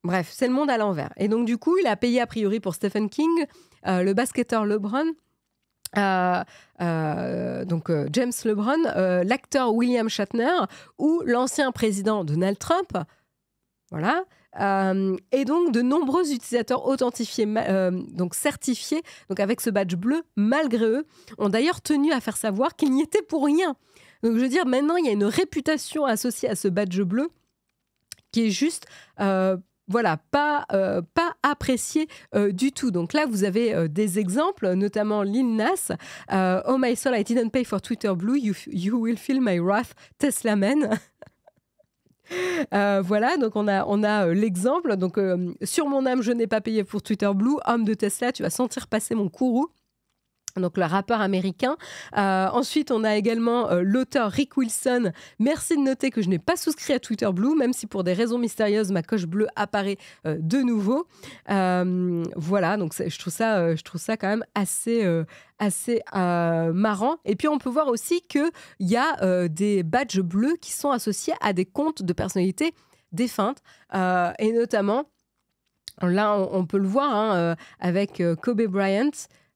Bref, c'est le monde à l'envers. Et donc, du coup, il a payé a priori pour Stephen King, le basketteur LeBron, donc James LeBron, l'acteur William Shatner ou l'ancien président Donald Trump. Voilà. Et donc, de nombreux utilisateurs authentifiés, donc certifiés, donc avec ce badge bleu, malgré eux, ont d'ailleurs tenu à faire savoir qu'ils n'y étaient pour rien. Donc, je veux dire, maintenant, il y a une réputation associée à ce badge bleu qui est juste... voilà, pas apprécié du tout. Donc là, vous avez des exemples, notamment Lil Nas. Oh my soul, I didn't pay for Twitter Blue. You will feel my wrath, Tesla man. Voilà, donc on a l'exemple. Donc sur mon âme, je n'ai pas payé pour Twitter Blue. Homme de Tesla, tu vas sentir passer mon courroux. Donc le rappeur américain. Ensuite, on a également l'auteur Rick Wilson. Merci de noter que je n'ai pas souscrit à Twitter Blue, même si pour des raisons mystérieuses, ma coche bleue apparaît de nouveau. Voilà, donc je trouve ça quand même assez marrant. Et puis, on peut voir aussi qu'il y a des badges bleus qui sont associés à des comptes de personnalités défuntes. Et notamment, là, on peut le voir hein, avec Kobe Bryant.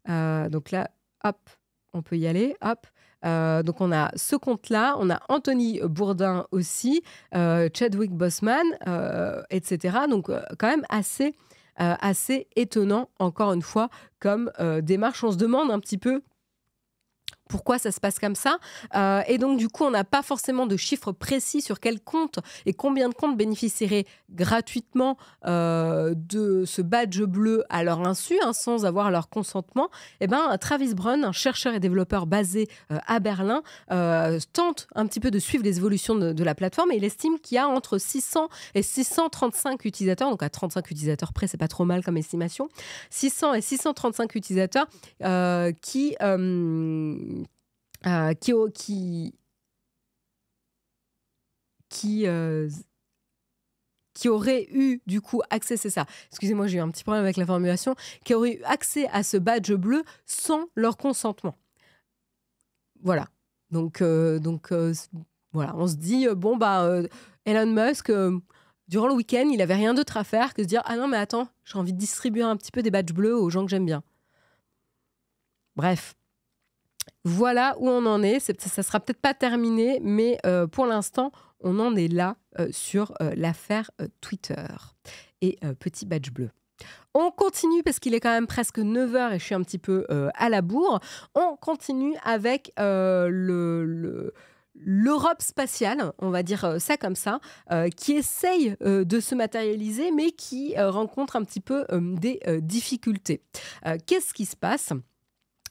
Donc là, hop, on peut y aller, hop. Donc on a ce compte-là, on a Anthony Bourdain aussi, Chadwick Boseman, etc. Donc quand même assez étonnant, encore une fois, comme démarche. On se demande un petit peu pourquoi ça se passe comme ça. Et donc, du coup, on n'a pas forcément de chiffres précis sur quel compte et combien de comptes bénéficieraient gratuitement de ce badge bleu à leur insu, hein, sans avoir leur consentement. Eh ben, Travis Brown, un chercheur et développeur basé à Berlin, tente un petit peu de suivre les évolutions de la plateforme et il estime qu'il y a entre 600 et 635 utilisateurs. Donc, à 35 utilisateurs près, c'est pas trop mal comme estimation. 600 et 635 utilisateurs qui auraient eu du coup accès, c'est ça, excusez-moi, j'ai eu un petit problème avec la formulation, qui auraient eu accès à ce badge bleu sans leur consentement. Voilà. Donc voilà, on se dit, Elon Musk, durant le week-end, il avait rien d'autre à faire que de dire, ah non mais attends, j'ai envie de distribuer un petit peu des badges bleus aux gens que j'aime bien. Bref. Voilà où on en est. Ça sera peut-être pas terminé, mais pour l'instant, on en est là sur l'affaire Twitter et petit badge bleu. On continue parce qu'il est quand même presque 9h et je suis un petit peu à la bourre. On continue avec l'Europe spatiale, on va dire ça comme ça, qui essaye de se matérialiser, mais qui rencontre un petit peu des difficultés. Qu'est-ce qui se passe ?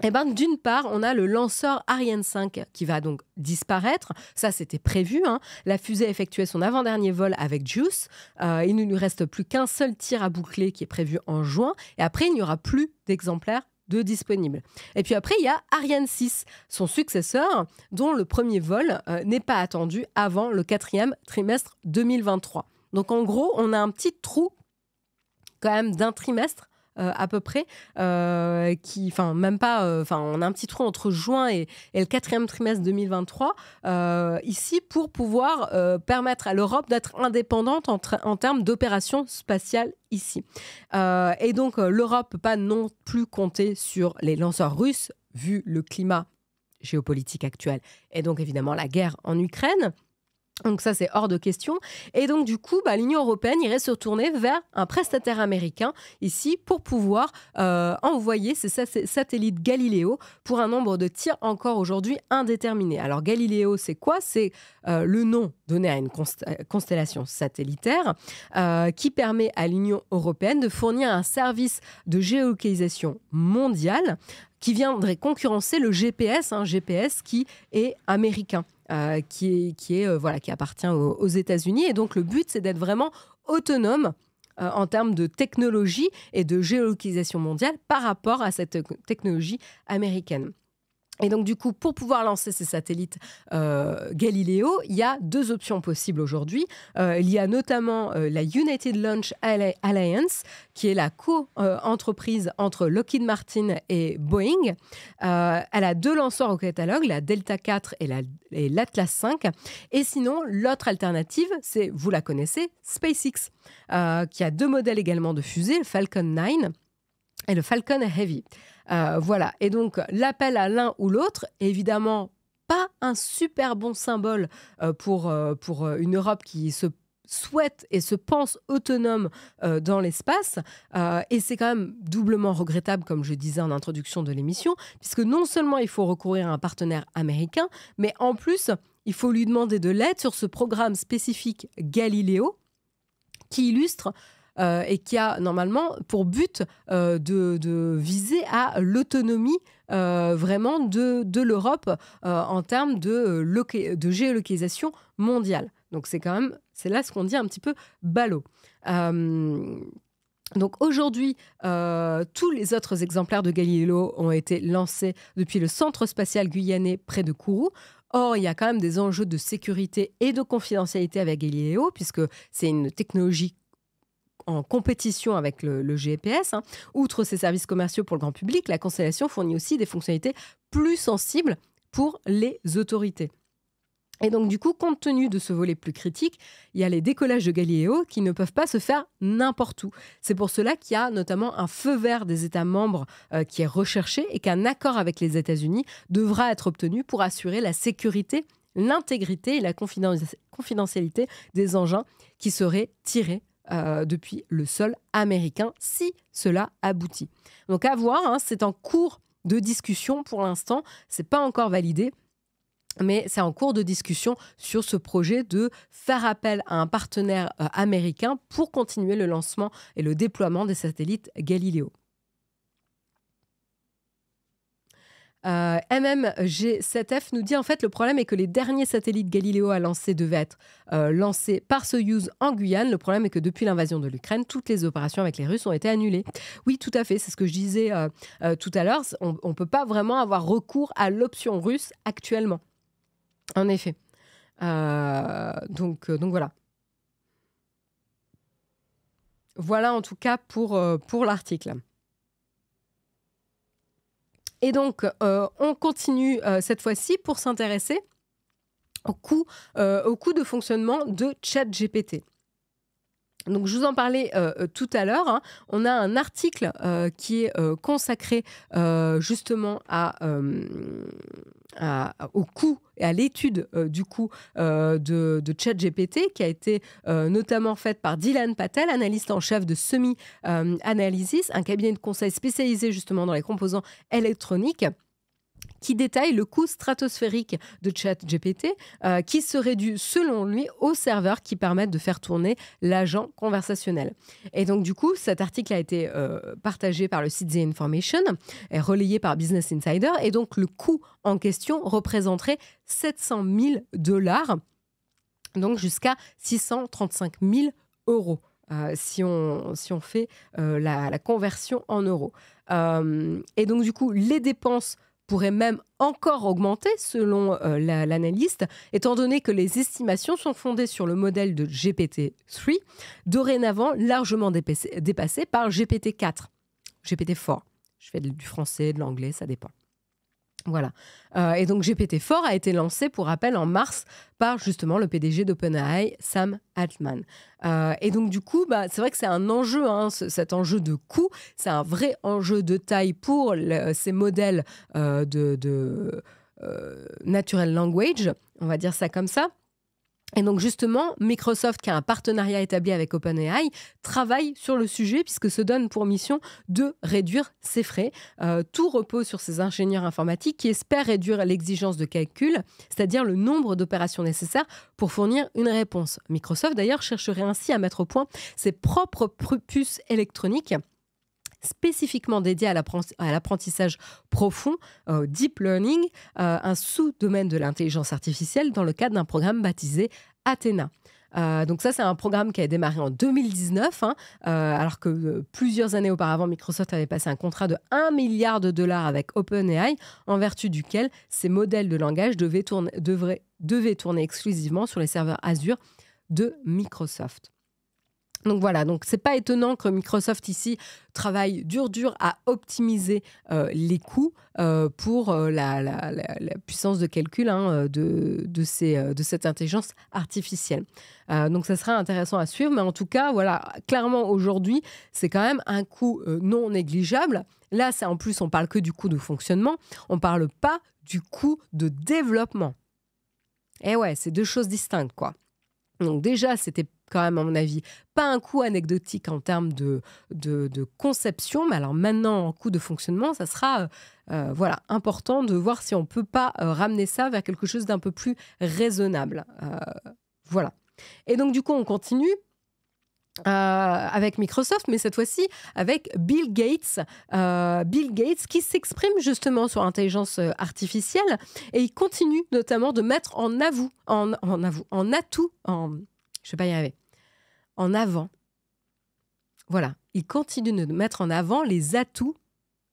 Eh ben, d'une part, on a le lanceur Ariane 5 qui va donc disparaître. Ça, c'était prévu. Hein. La fusée a effectué son avant-dernier vol avec JUICE. Il ne lui reste plus qu'un seul tir à boucler qui est prévu en juin. Et après, il n'y aura plus d'exemplaires de disponibles. Et puis après, il y a Ariane 6, son successeur, dont le premier vol n'est pas attendu avant le 4e trimestre 2023. Donc, en gros, on a un petit trou quand même d'un trimestre à peu près, même pas, on a un petit trou entre juin et le 4e trimestre 2023, ici, pour pouvoir permettre à l'Europe d'être indépendante en termes d'opérations spatiales ici. Et donc, l'Europe ne peut pas non plus compter sur les lanceurs russes, vu le climat géopolitique actuel, et donc évidemment la guerre en Ukraine. Donc ça, c'est hors de question. Et donc, du coup, l'Union européenne irait se tourner vers un prestataire américain ici pour pouvoir envoyer ces satellites Galileo pour un nombre de tirs encore aujourd'hui indéterminé. Alors, Galileo, c'est quoi? C'est le nom donné à une constellation satellitaire qui permet à l'Union européenne de fournir un service de géolocalisation mondiale qui viendrait concurrencer le GPS, GPS qui est américain. Qui appartient aux États-Unis. Et donc, le but, c'est d'être vraiment autonome en termes de technologie et de géolocalisation mondiale par rapport à cette technologie américaine. Et donc, du coup, pour pouvoir lancer ces satellites Galileo, il y a deux options possibles aujourd'hui. Il y a notamment la United Launch Alliance, qui est la co-entreprise entre Lockheed Martin et Boeing. Elle a deux lanceurs au catalogue, la Delta 4 et l'Atlas 5. Et sinon, l'autre alternative, c'est, vous la connaissez, SpaceX, qui a deux modèles également de fusées, le Falcon 9 et le Falcon Heavy. Voilà. Et donc, l'appel à l'un ou l'autre, évidemment, pas un super bon symbole pour une Europe qui se souhaite et se pense autonome dans l'espace. Et c'est quand même doublement regrettable, comme je disais en introduction de l'émission, puisque non seulement il faut recourir à un partenaire américain, mais en plus, il faut lui demander de l'aide sur ce programme spécifique Galileo qui illustre et qui a normalement pour but de viser à l'autonomie vraiment de l'Europe en termes de géolocalisation mondiale. Donc c'est là ce qu'on dit un petit peu ballot. Donc aujourd'hui, tous les autres exemplaires de Galileo ont été lancés depuis le centre spatial guyanais près de Kourou. Or, il y a quand même des enjeux de sécurité et de confidentialité avec Galileo, puisque c'est une technologie en compétition avec le GPS. Outre ses services commerciaux pour le grand public, la constellation fournit aussi des fonctionnalités plus sensibles pour les autorités. Et donc, du coup, compte tenu de ce volet plus critique, il y a les décollages de Galileo qui ne peuvent pas se faire n'importe où. C'est pour cela qu'il y a notamment un feu vert des États membres qui est recherché et qu'un accord avec les États-Unis devra être obtenu pour assurer la sécurité, l'intégrité et la confidentialité des engins qui seraient tirés depuis le sol américain, si cela aboutit. Donc à voir, c'est en cours de discussion pour l'instant, c'est pas encore validé, mais c'est en cours de discussion sur ce projet de faire appel à un partenaire américain pour continuer le lancement et le déploiement des satellites Galileo. MMG7F nous dit en fait le problème est que les derniers satellites Galileo à lancer devaient être lancés par Soyouz en Guyane. Le problème est que depuis l'invasion de l'Ukraine, toutes les opérations avec les Russes ont été annulées. Oui, tout à fait, c'est ce que je disais tout à l'heure. On ne peut pas vraiment avoir recours à l'option russe actuellement. En effet. Donc voilà. Voilà en tout cas pour l'article. Et donc, on continue cette fois-ci pour s'intéresser au coût de fonctionnement de ChatGPT. Donc, je vous en parlais tout à l'heure. On a un article qui est consacré justement au coût et à l'étude du coût de ChatGPT, qui a été notamment faite par Dylan Patel, analyste en chef de Semi Analysis, un cabinet de conseil spécialisé justement dans les composants électroniques, qui détaille le coût stratosphérique de ChatGPT qui serait dû, selon lui, aux serveurs qui permettent de faire tourner l'agent conversationnel. Et donc, du coup, cet article a été partagé par le site The Information et relayé par Business Insider. Et donc, le coût en question représenterait $700 000, donc jusqu'à 635 000 euros. Si on fait la conversion en euros. Et donc, du coup, les dépenses pourrait même encore augmenter selon l'analyste, étant donné que les estimations sont fondées sur le modèle de GPT-3, dorénavant largement dépassé par GPT-4, GPT-4. Je fais du français, de l'anglais, ça dépend. Voilà. Et donc GPT-4 a été lancé, pour rappel, en mars par justement le PDG d'OpenAI, Sam Altman. Et donc du coup, c'est vrai que c'est un enjeu, cet enjeu de coût, c'est un vrai enjeu de taille pour ces modèles de natural language, on va dire ça comme ça. Et donc justement, Microsoft, qui a un partenariat établi avec OpenAI, travaille sur le sujet puisque se donne pour mission de réduire ses frais. Tout repose sur ces ingénieurs informatiques qui espèrent réduire l'exigence de calcul, c'est-à-dire le nombre d'opérations nécessaires pour fournir une réponse. Microsoft d'ailleurs chercherait ainsi à mettre au point ses propres puces électroniques spécifiquement dédié à l'apprentissage profond, deep learning, un sous-domaine de l'intelligence artificielle dans le cadre d'un programme baptisé Athena. Donc ça, c'est un programme qui a démarré en 2019, alors que plusieurs années auparavant, Microsoft avait passé un contrat de 1 milliard de dollars avec OpenAI, en vertu duquel ces modèles de langage devaient tourner exclusivement sur les serveurs Azure de Microsoft. Donc voilà, donc c'est pas étonnant que Microsoft ici travaille dur à optimiser les coûts pour la puissance de calcul de cette intelligence artificielle. Donc ça sera intéressant à suivre, mais en tout cas, voilà, clairement aujourd'hui, c'est quand même un coût non négligeable. Là, en plus, on parle que du coût de fonctionnement, on parle pas du coût de développement. Et ouais, c'est deux choses distinctes, quoi. Donc déjà, c'était quand même, à mon avis, pas un coût anecdotique en termes de conception, mais alors maintenant, en coût de fonctionnement, ça sera important de voir si on ne peut pas ramener ça vers quelque chose d'un peu plus raisonnable. Voilà. Et donc, du coup, on continue avec Microsoft, mais cette fois-ci avec Bill Gates. Bill Gates qui s'exprime justement sur l'intelligence artificielle et il continue notamment de mettre en avant. Voilà, il continue de mettre en avant les atouts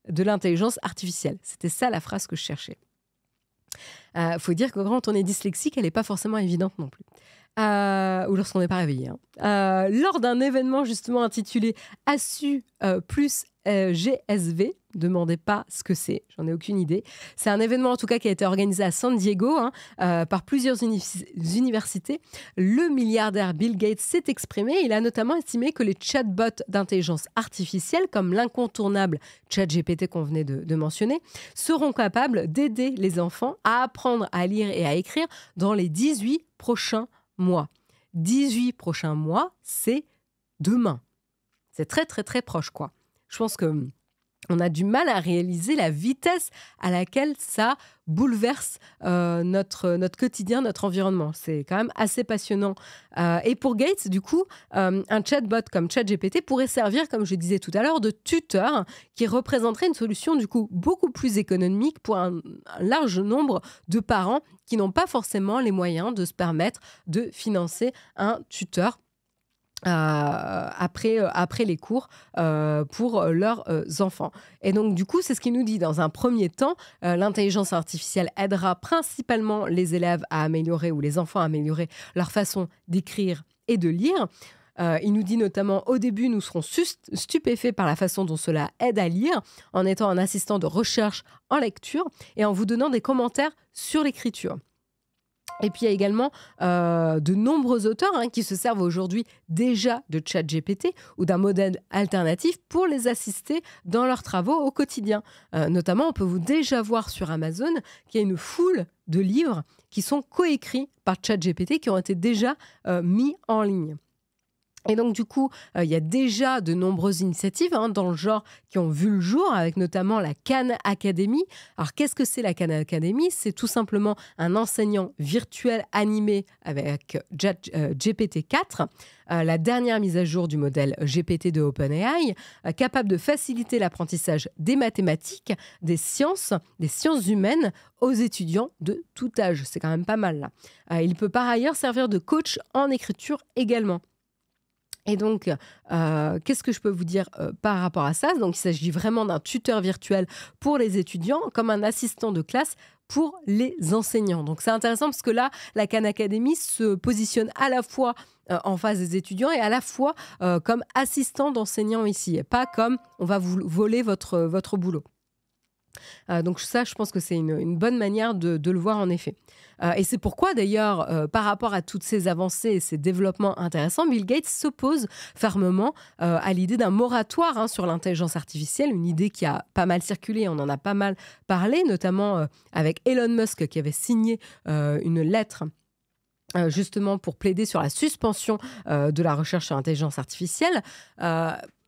de l'intelligence artificielle. C'était ça la phrase que je cherchais. Faut dire que quand on est dyslexique, elle n'est pas forcément évidente non plus. Ou lorsqu'on n'est pas réveillé. Lors d'un événement justement intitulé ASU plus GSV, demandez pas ce que c'est, j'en ai aucune idée. C'est un événement en tout cas qui a été organisé à San Diego par plusieurs universités. Le milliardaire Bill Gates s'est exprimé. Il a notamment estimé que les chatbots d'intelligence artificielle, comme l'incontournable ChatGPT qu'on venait de mentionner, seront capables d'aider les enfants à apprendre à lire et à écrire dans les 18 prochains mois. 18 prochains mois, c'est demain. C'est très, très, très proche, quoi. Je pense qu'on a du mal à réaliser la vitesse à laquelle ça bouleverse notre quotidien, notre environnement. C'est quand même assez passionnant. Et pour Gates, du coup, un chatbot comme ChatGPT pourrait servir, comme je disais tout à l'heure, de tuteur qui représenterait une solution du coup beaucoup plus économique pour un large nombre de parents qui n'ont pas forcément les moyens de se permettre de financer un tuteur après les cours pour leurs enfants. Et donc, du coup, c'est ce qu'il nous dit. Dans un premier temps, l'intelligence artificielle aidera principalement les élèves à améliorer ou les enfants à améliorer leur façon d'écrire et de lire. Il nous dit notamment, au début, nous serons stupéfaits par la façon dont cela aide à lire, en étant un assistant de recherche en lecture et en vous donnant des commentaires sur l'écriture. Et puis, il y a également de nombreux auteurs qui se servent aujourd'hui déjà de ChatGPT ou d'un modèle alternatif pour les assister dans leurs travaux au quotidien. Notamment, on peut déjà voir sur Amazon qu'il y a une foule de livres qui sont coécrits par ChatGPT qui ont été déjà mis en ligne. Et donc, du coup, il y a déjà de nombreuses initiatives dans le genre qui ont vu le jour, avec notamment la Khan Academy. Alors, qu'est-ce que c'est la Khan Academy ? C'est tout simplement un enseignant virtuel animé avec GPT-4, la dernière mise à jour du modèle GPT de OpenAI, capable de faciliter l'apprentissage des mathématiques, des sciences humaines aux étudiants de tout âge. C'est quand même pas mal, là. Il peut par ailleurs servir de coach en écriture également. Et donc, qu'est-ce que je peux vous dire par rapport à ça ? Donc, il s'agit vraiment d'un tuteur virtuel pour les étudiants, comme un assistant de classe pour les enseignants. Donc, c'est intéressant parce que là, la Khan Academy se positionne à la fois en face des étudiants et à la fois comme assistant d'enseignants ici, et pas comme on va vous voler votre boulot. Donc ça, je pense que c'est une bonne manière de le voir en effet. Et c'est pourquoi d'ailleurs, par rapport à toutes ces avancées et ces développements intéressants, Bill Gates s'oppose fermement à l'idée d'un moratoire sur l'intelligence artificielle, une idée qui a pas mal circulé, on en a pas mal parlé, notamment avec Elon Musk qui avait signé une lettre justement pour plaider sur la suspension de la recherche sur l'intelligence artificielle.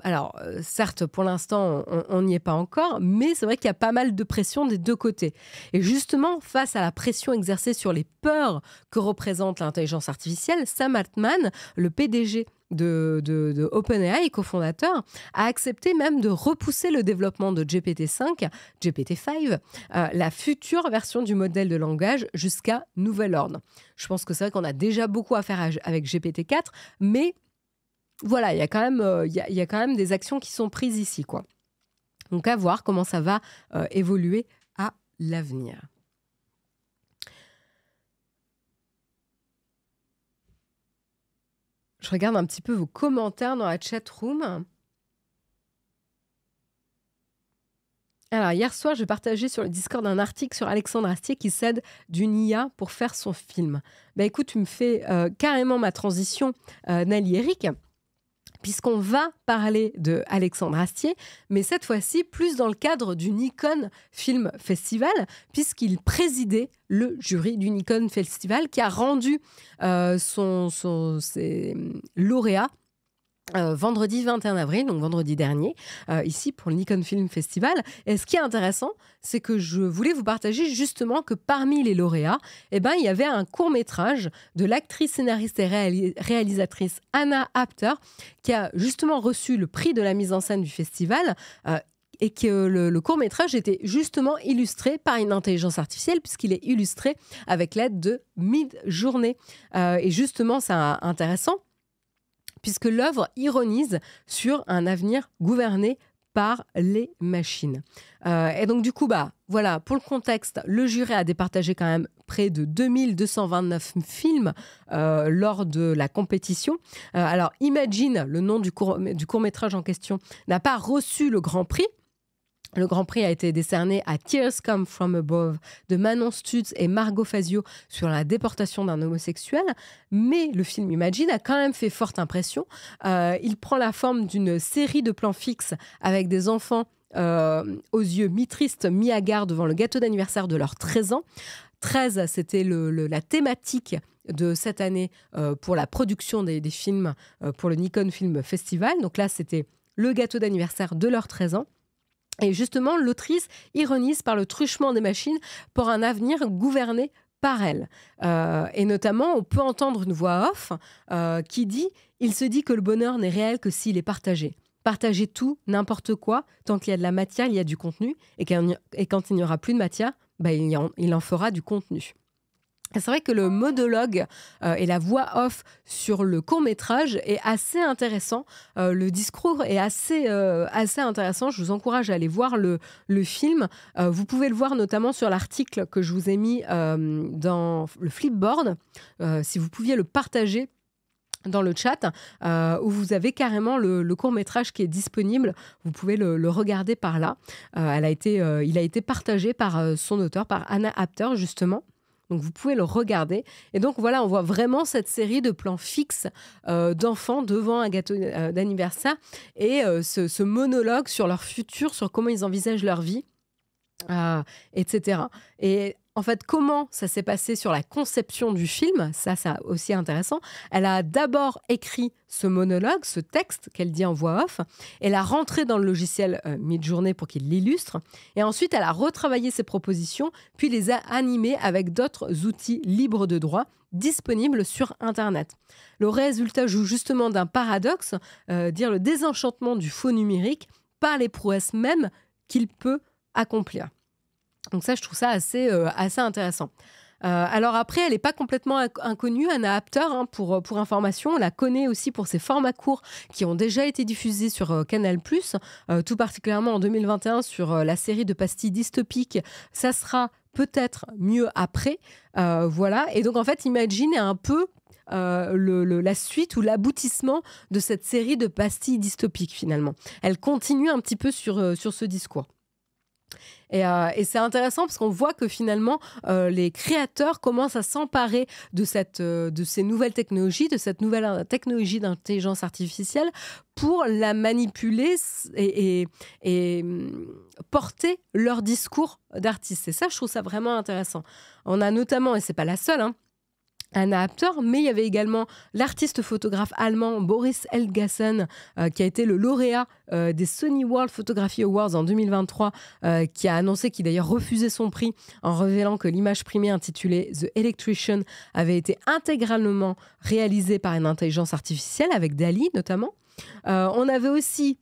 Alors, certes, pour l'instant, on n'y est pas encore, mais c'est vrai qu'il y a pas mal de pression des deux côtés. Et justement, face à la pression exercée sur les peurs que représente l'intelligence artificielle, Sam Altman, le PDG de OpenAI, cofondateur, a accepté même de repousser le développement de GPT-5, GPT-5, la future version du modèle de langage jusqu'à nouvel ordre. Je pense que c'est vrai qu'on a déjà beaucoup à faire avec GPT-4, mais voilà, il y a quand même des actions qui sont prises ici, quoi. Donc à voir comment ça va évoluer à l'avenir. Je regarde un petit peu vos commentaires dans la chat room. Alors, hier soir, j'ai partagé sur le Discord un article sur Alexandre Astier qui s'aide d'une IA pour faire son film. Bah écoute, tu me fais carrément ma transition, Nali Eric, puisqu'on va parler de Alexandre Astier, mais cette fois-ci plus dans le cadre du Nikon Film Festival, puisqu'il présidait le jury du Nikon Festival qui a rendu ses lauréats vendredi 21 avril, donc vendredi dernier, ici pour le Nikon Film Festival. Et ce qui est intéressant, c'est que je voulais vous partager justement que parmi les lauréats, il y avait un court-métrage de l'actrice, scénariste et réalisatrice Anna Apter, qui a justement reçu le prix de la mise en scène du festival, et que le court-métrage était justement illustré par une intelligence artificielle, puisqu'il est illustré avec l'aide de Midjourney. Et justement, c'est intéressant, puisque l'œuvre ironise sur un avenir gouverné par les machines. Et donc, du coup, voilà, pour le contexte, le jury a départagé quand même près de 2229 films lors de la compétition. Alors, Imagine, le nom du court-métrage en question, n'a pas reçu le Grand Prix. Le Grand Prix a été décerné à Tears Come From Above de Manon Stutz et Margot Fazio sur la déportation d'un homosexuel. Mais le film Imagine a quand même fait forte impression. Il prend la forme d'une série de plans fixes avec des enfants aux yeux mi-tristes, mi-hagards devant le gâteau d'anniversaire de leurs 13 ans. 13, c'était la thématique de cette année pour la production des films pour le Nikon Film Festival. Donc là, c'était le gâteau d'anniversaire de leurs 13 ans. Et justement, l'autrice ironise par le truchement des machines pour un avenir gouverné par elle. Et notamment, on peut entendre une voix off qui dit « Il se dit que le bonheur n'est réel que s'il est partagé. Partager tout, n'importe quoi, tant qu'il y a de la matière, il y a du contenu. Et quand il n'y aura plus de matière, il en fera du contenu. » C'est vrai que le monologue et la voix off sur le court-métrage est assez intéressant. Le discours est assez intéressant. Je vous encourage à aller voir le film. Vous pouvez le voir notamment sur l'article que je vous ai mis dans le Flipboard. Si vous pouviez le partager dans le chat, où vous avez carrément le court-métrage qui est disponible. Vous pouvez le regarder par là. Il a été partagé par son auteur, par Anna Apter, justement. Donc, vous pouvez le regarder. Et donc, voilà, on voit vraiment cette série de plans fixes d'enfants devant un gâteau d'anniversaire et ce monologue sur leur futur, sur comment ils envisagent leur vie, etc. Et en fait, comment ça s'est passé sur la conception du film, ça c'est aussi intéressant. Elle a d'abord écrit ce monologue, ce texte qu'elle dit en voix off, et l'a rentré dans le logiciel Midjourney pour qu'il l'illustre. Et ensuite, elle a retravaillé ses propositions, puis les a animées avec d'autres outils libres de droit disponibles sur Internet. Le résultat joue justement d'un paradoxe, dire le désenchantement du faux numérique par les prouesses même qu'il peut accomplir. Donc ça, je trouve ça assez intéressant. Alors après, elle n'est pas complètement inconnue, Anna Apter, hein, pour information. On la connaît aussi pour ses formats courts qui ont déjà été diffusés sur Canal+, tout particulièrement en 2021 sur la série de pastilles dystopiques. Ça sera peut-être mieux après. Voilà. Et donc en fait, Imagine est un peu la suite ou l'aboutissement de cette série de pastilles dystopiques finalement. Elle continue un petit peu sur ce discours. Et c'est intéressant parce qu'on voit que finalement, les créateurs commencent à s'emparer de ces nouvelles technologies, de cette nouvelle technologie d'intelligence artificielle pour la manipuler et porter leur discours d'artistes. Et ça, je trouve ça vraiment intéressant. On a notamment, et c'est pas la seule, Anna Apter, mais il y avait également l'artiste photographe allemand Boris Elgassen, qui a été le lauréat des Sony World Photography Awards en 2023, qui a annoncé qu'il d'ailleurs refusait son prix en révélant que l'image primée intitulée The Electrician avait été intégralement réalisée par une intelligence artificielle, avec DALL-E notamment. On avait aussi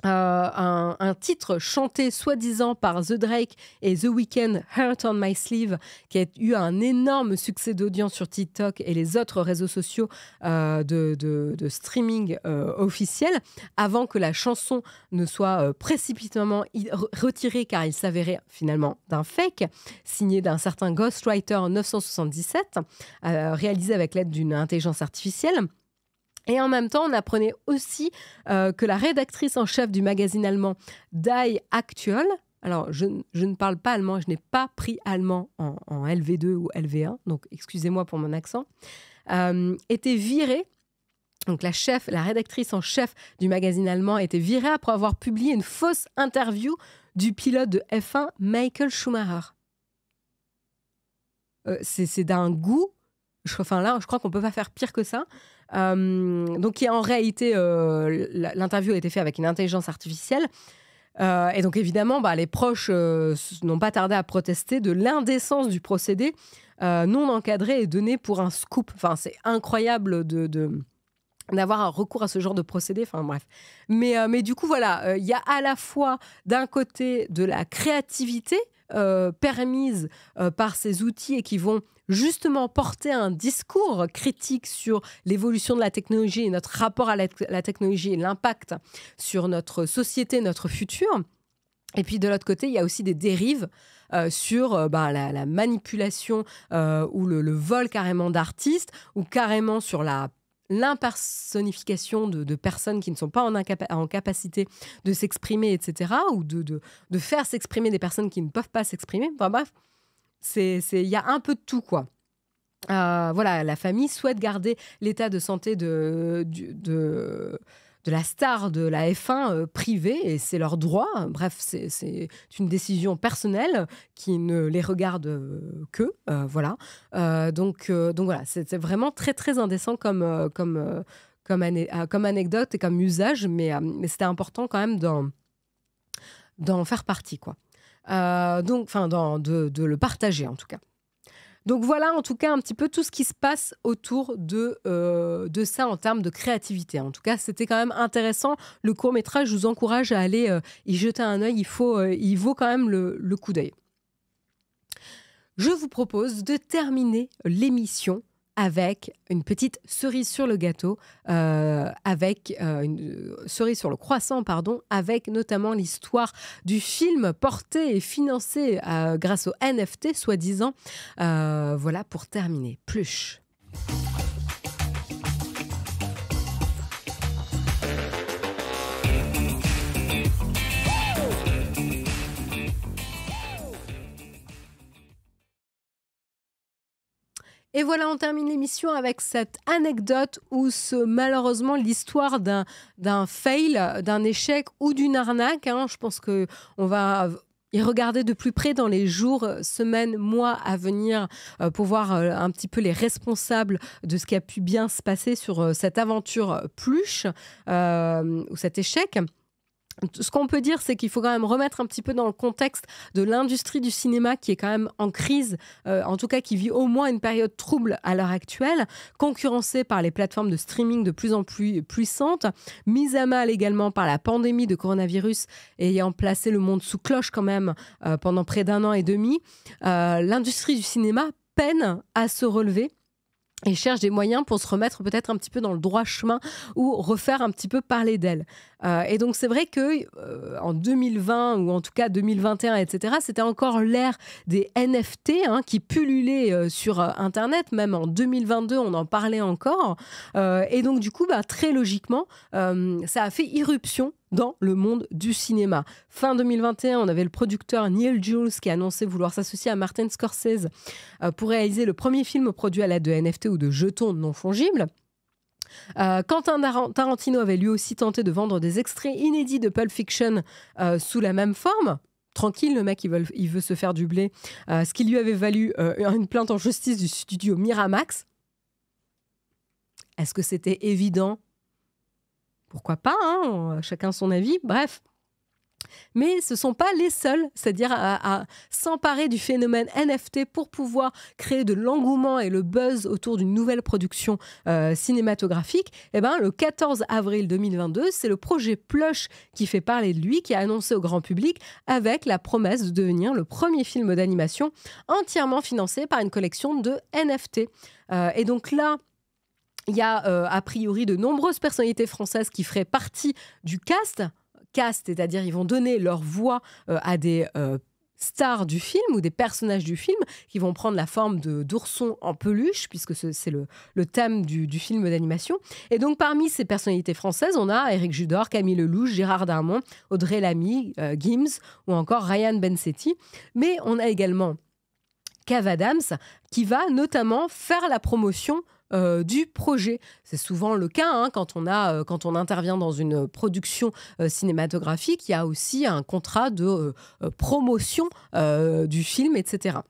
un titre chanté soi-disant par The Drake et The Weeknd, Heart on My Sleeve, qui a eu un énorme succès d'audience sur TikTok et les autres réseaux sociaux de streaming officiels, avant que la chanson ne soit précipitamment retirée, car il s'avérait finalement d'un fake signé d'un certain Ghostwriter 977, réalisé avec l'aide d'une intelligence artificielle. Et en même temps, on apprenait aussi que la rédactrice en chef du magazine allemand Die Aktuell, alors je ne parle pas allemand, je n'ai pas pris allemand en LV2 ou LV1, donc excusez-moi pour mon accent, était virée. Donc la rédactrice en chef du magazine allemand était virée après avoir publié une fausse interview du pilote de F1 Michael Schumacher. C'est d'un goût. Enfin là, je crois qu'on ne peut pas faire pire que ça. Donc, en réalité, l'interview a été faite avec une intelligence artificielle. Et donc, évidemment, les proches n'ont pas tardé à protester de l'indécence du procédé non encadré et donné pour un scoop. Enfin, c'est incroyable d'avoir un recours à ce genre de procédé. Enfin, bref. Mais du coup, voilà, il y a à la fois, d'un côté, de la créativité permise par ces outils et qui vont justement porter un discours critique sur l'évolution de la technologie et notre rapport à la technologie et l'impact sur notre société, notre futur. Et puis de l'autre côté, il y a aussi des dérives sur la manipulation ou le vol carrément d'artistes, ou carrément sur l'impersonnification de personnes qui ne sont pas en capacité de s'exprimer, etc., ou de faire s'exprimer des personnes qui ne peuvent pas s'exprimer. Enfin bref, il y a un peu de tout, quoi. Voilà, la famille souhaite garder l'état de santé de la star de la F1 privée, et c'est leur droit. Bref, c'est une décision personnelle qui ne les regarde que. Voilà. Donc voilà, c'est vraiment très, très indécent comme anecdote et comme usage, mais c'était important quand même d'en faire partie, quoi. De le partager, en tout cas. Donc voilà, en tout cas, un petit peu tout ce qui se passe autour de ça en termes de créativité. En tout cas, c'était quand même intéressant. Le court-métrage, je vous encourage à aller y jeter un œil. Il vaut quand même le coup d'œil. Je vous propose de terminer l'émission avec une petite cerise sur le gâteau, avec une cerise sur le croissant, pardon, avec notamment l'histoire du film porté et financé grâce au NFT, soi-disant. Voilà, pour terminer. Pluche. Et voilà, on termine l'émission avec cette anecdote où malheureusement l'histoire d'un fail, d'un échec ou d'une arnaque, je pense qu'on va y regarder de plus près dans les jours, semaines, mois à venir pour voir un petit peu les responsables de ce qui a pu bien se passer sur cette aventure Pluche ou cet échec. Ce qu'on peut dire, c'est qu'il faut quand même remettre un petit peu dans le contexte de l'industrie du cinéma qui est quand même en crise, en tout cas qui vit au moins une période trouble à l'heure actuelle, concurrencée par les plateformes de streaming de plus en plus puissantes, mise à mal également par la pandémie de coronavirus ayant placé le monde sous cloche quand même pendant près d'1 an et demi. L'industrie du cinéma peine à se relever et cherche des moyens pour se remettre peut-être un petit peu dans le droit chemin ou refaire un petit peu parler d'elle. Et donc, c'est vrai que en 2020 ou en tout cas 2021, etc., c'était encore l'ère des NFT qui pullulaient sur Internet. Même en 2022, on en parlait encore. Et donc, du coup, très logiquement, ça a fait irruption dans le monde du cinéma. Fin 2021, on avait le producteur Neil Jules qui a annoncé vouloir s'associer à Martin Scorsese pour réaliser le premier film produit à l'aide de NFT ou de jetons non fongibles. Quentin Tarantino avait lui aussi tenté de vendre des extraits inédits de Pulp Fiction sous la même forme. tranquille, le mec, il veut se faire du blé, ce qui lui avait valu une plainte en justice du studio Miramax. Est-ce que c'était évident? Pourquoi pas, hein, chacun son avis, bref. Mais ce ne sont pas les seuls, c'est-à-dire à s'emparer du phénomène NFT pour pouvoir créer de l'engouement et le buzz autour d'une nouvelle production cinématographique. Eh ben, le 14 avril 2022, c'est le projet Plush qui fait parler de lui, qui a annoncé au grand public avec la promesse de devenir le premier film d'animation entièrement financé par une collection de NFT. Et donc là, il y a a priori de nombreuses personnalités françaises qui feraient partie du cast, c'est-à-dire ils vont donner leur voix à des stars du film ou des personnages du film qui vont prendre la forme d'oursons en peluche, puisque c'est le thème du film d'animation. Et donc parmi ces personnalités françaises, on a Éric Judor, Camille Lelouch, Gérard Darmon, Audrey Lamy, Gims ou encore Ryan Bensetti. Mais on a également Kev Adams qui va notamment faire la promotion du projet. C'est souvent le cas quand on intervient dans une production cinématographique, il y a aussi un contrat de promotion du film, etc.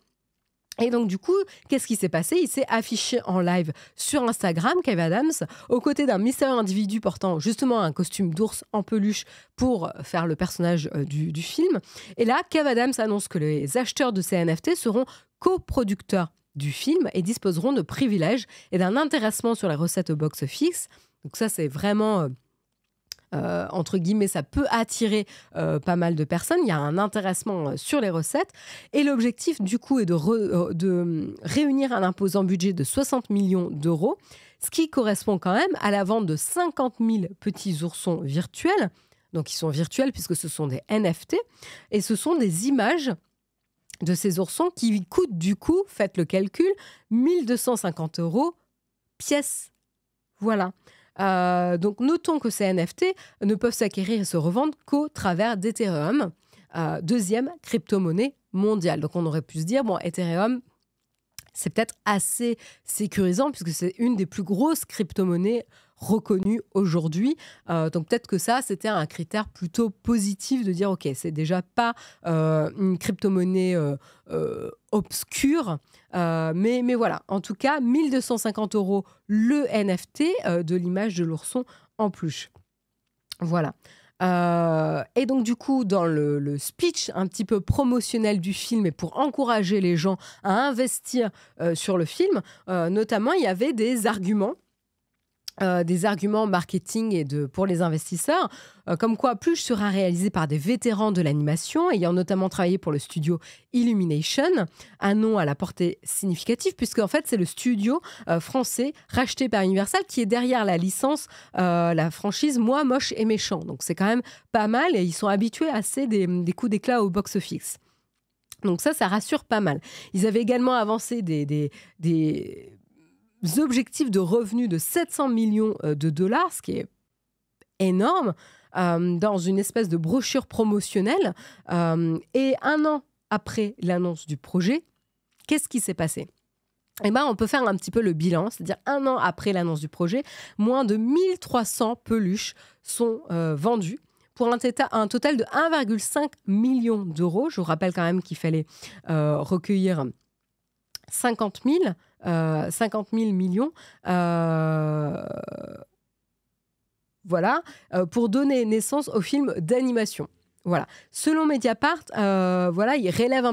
Et donc, du coup, qu'est-ce qui s'est passé? Il s'est affiché en live sur Instagram, Kev Adams, aux côtés d'un mystérieux individu portant justement un costume d'ours en peluche pour faire le personnage du film. Et là, Kev Adams annonce que les acheteurs de ces NFT seront coproducteurs du film et disposeront de privilèges et d'un intéressement sur les recettes au box-office. Donc ça, c'est vraiment... entre guillemets, ça peut attirer pas mal de personnes. Il y a un intéressement sur les recettes. Et l'objectif, du coup, est de réunir un imposant budget de 60 millions d'euros, ce qui correspond quand même à la vente de 50 000 petits oursons virtuels. Donc, ils sont virtuels puisque ce sont des NFT. Et ce sont des images de ces oursons qui coûtent, du coup, faites le calcul, 1 250 € pièce. Voilà. Donc, notons que ces NFT ne peuvent s'acquérir et se revendre qu'au travers d'Ethereum, deuxième crypto-monnaie mondiale. Donc, on aurait pu se dire, bon, Ethereum, c'est peut-être assez sécurisant puisque c'est une des plus grosses crypto-monnaies reconnues aujourd'hui. Donc, peut-être que ça, c'était un critère plutôt positif de dire, OK, c'est déjà pas une crypto-monnaie obscure. Mais voilà, en tout cas, 1 250 € le NFT de l'image de l'ourson en peluche. Voilà. Et donc, du coup, dans le speech un petit peu promotionnel du film et pour encourager les gens à investir sur le film, notamment, il y avait des arguments marketing et pour les investisseurs, comme quoi Plush sera réalisé par des vétérans de l'animation, ayant notamment travaillé pour le studio Illumination, un nom à la portée significative, puisque en fait c'est le studio français racheté par Universal qui est derrière la licence, la franchise Moi, Moche et Méchant. Donc c'est quand même pas mal et ils sont habitués assez des coups d'éclat au box-office. Donc ça rassure pas mal. Ils avaient également avancé des objectifs de revenus de 700 millions de dollars, ce qui est énorme, dans une espèce de brochure promotionnelle. Et 1 an après l'annonce du projet, qu'est-ce qui s'est passé? Eh ben, on peut faire un petit peu le bilan, c'est-à-dire 1 an après l'annonce du projet, moins de 1300 peluches sont vendues pour un total de 1,5 million d'euros. Je vous rappelle quand même qu'il fallait recueillir 50 000 millions voilà, pour donner naissance au film d'animation. Voilà. Selon Mediapart, voilà, il révèle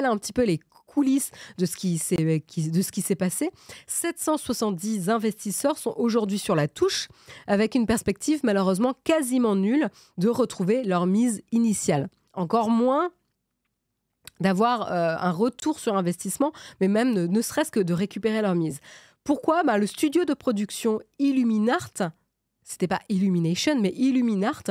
un petit peu les coulisses de ce qui s'est passé. 770 investisseurs sont aujourd'hui sur la touche, avec une perspective malheureusement quasiment nulle de retrouver leur mise initiale. Encore moins d'avoir un retour sur investissement, mais même ne serait-ce que de récupérer leur mise. Pourquoi? Le studio de production Illuminart, c'était pas Illumination, mais Illuminart,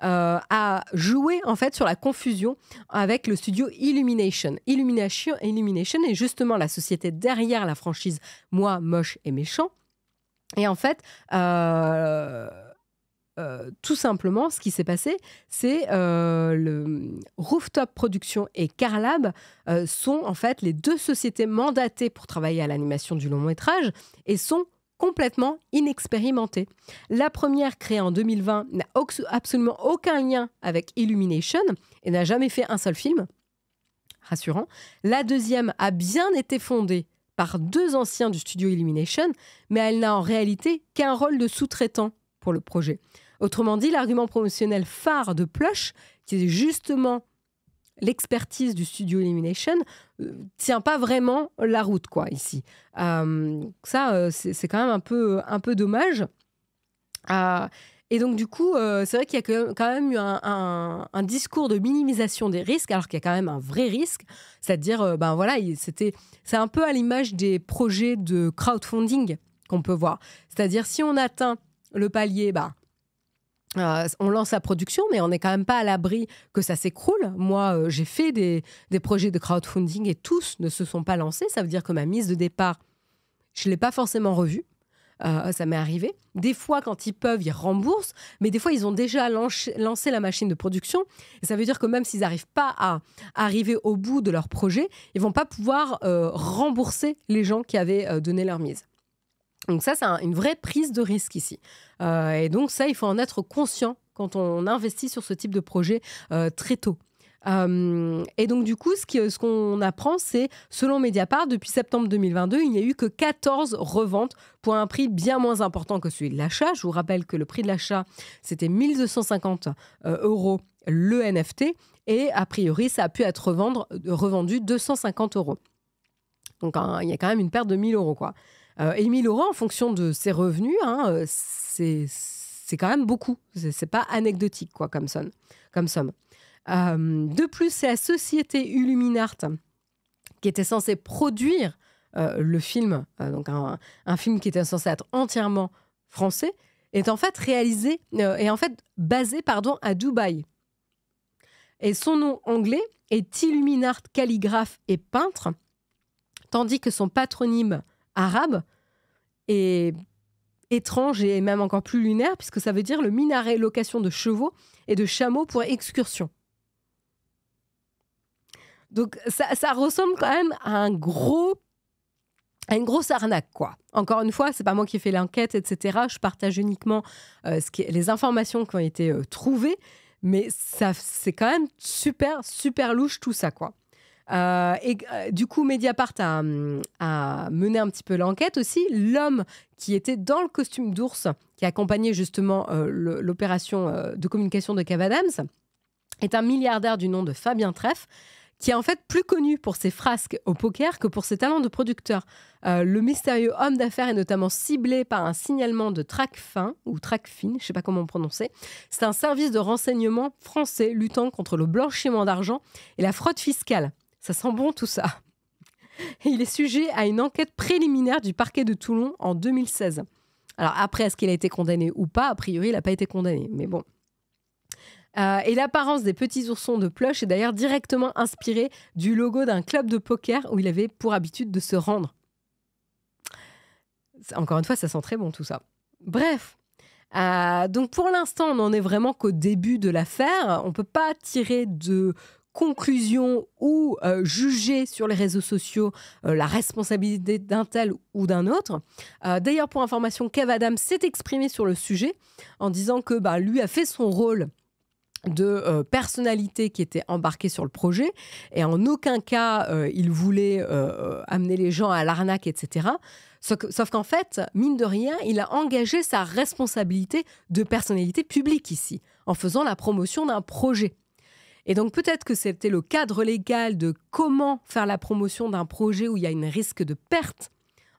a joué en fait sur la confusion avec le studio Illumination. Illumination est justement la société derrière la franchise Moi, Moche et Méchant. Et en fait, tout simplement, ce qui s'est passé, c'est le Rooftop Production et Carlab sont en fait les 2 sociétés mandatées pour travailler à l'animation du long métrage et sont complètement inexpérimentées. La première, créée en 2020, n'a absolument aucun lien avec Illumination et n'a jamais fait un seul film. Rassurant. La deuxième a bien été fondée par 2 anciens du studio Illumination, mais elle n'a en réalité qu'un rôle de sous-traitant pour le projet. Autrement dit, l'argument promotionnel phare de Plush, qui est justement l'expertise du studio Illumination, tient pas vraiment la route, quoi, ici. C'est quand même un peu dommage. Et donc, du coup, c'est vrai qu'il y a quand même eu un discours de minimisation des risques, alors qu'il y a quand même un vrai risque. C'est-à-dire, c'est un peu à l'image des projets de crowdfunding qu'on peut voir. C'est-à-dire, si on atteint le palier, on lance la production, mais on n'est quand même pas à l'abri que ça s'écroule. Moi, j'ai fait des projets de crowdfunding et tous ne se sont pas lancés. Ça veut dire que ma mise de départ, je ne l'ai pas forcément revue. Ça m'est arrivé. Des fois, quand ils peuvent, ils remboursent, mais des fois, ils ont déjà lancé la machine de production. Et ça veut dire que même s'ils n'arrivent pas à arriver au bout de leur projet, ils ne vont pas pouvoir rembourser les gens qui avaient donné leur mise. Donc ça, c'est une vraie prise de risque ici. Et donc ça, il faut en être conscient quand on investit sur ce type de projet très tôt. Et donc du coup, ce qu'on apprend, c'est, selon Mediapart, depuis septembre 2022, il n'y a eu que 14 reventes pour un prix bien moins important que celui de l'achat. Je vous rappelle que le prix de l'achat, c'était 1 250 € le NFT. Et a priori, ça a pu être revendu 250 €. Donc il y a quand même une perte de 1 000 €, quoi. Et 1 000 € en fonction de ses revenus, c'est quand même beaucoup. C'est pas anecdotique, quoi, comme somme. De plus, c'est la société Illuminart qui était censée produire le film, donc un film qui était censé être entièrement français, est en fait basé à Dubaï. Et son nom anglais est Illuminart calligraphe et peintre, tandis que son patronyme arabe est étrange et même encore plus lunaire, puisque ça veut dire le minaret location de chevaux et de chameaux pour excursion. Donc ça ressemble quand même à une grosse arnaque, quoi. Encore une fois, c'est pas moi qui ai fait l'enquête, etc. Je partage uniquement les informations qui ont été trouvées, mais c'est quand même super, super louche tout ça, quoi. Du coup, Mediapart a mené un petit peu l'enquête aussi. L'homme qui était dans le costume d'ours, qui accompagnait justement l'opération de communication de Kev Adams, est un milliardaire du nom de Fabien Treff, qui est en fait plus connu pour ses frasques au poker que pour ses talents de producteur. Le mystérieux homme d'affaires est notamment ciblé par un signalement de TracFin, ou TracFin, je ne sais pas comment prononcer. C'est un service de renseignement français luttant contre le blanchiment d'argent et la fraude fiscale. Ça sent bon tout ça. Et il est sujet à une enquête préliminaire du parquet de Toulon en 2016. Alors après, est-ce qu'il a été condamné ou pas? A priori, il n'a pas été condamné, mais bon. Et l'apparence des petits oursons de Plush est d'ailleurs directement inspirée du logo d'un club de poker où il avait pour habitude de se rendre. Encore une fois, ça sent très bon tout ça. Bref, donc pour l'instant, on n'en est vraiment qu'au début de l'affaire. On ne peut pas tirer de conclusion ou juger sur les réseaux sociaux la responsabilité d'un tel ou d'un autre. D'ailleurs, pour information, Kev Adams s'est exprimé sur le sujet en disant que lui a fait son rôle de personnalité qui était embarquée sur le projet et en aucun cas il voulait amener les gens à l'arnaque, etc. Sauf qu'en fait, mine de rien, il a engagé sa responsabilité de personnalité publique ici, en faisant la promotion d'un projet. Et donc peut-être que c'était le cadre légal de comment faire la promotion d'un projet où il y a un risque de perte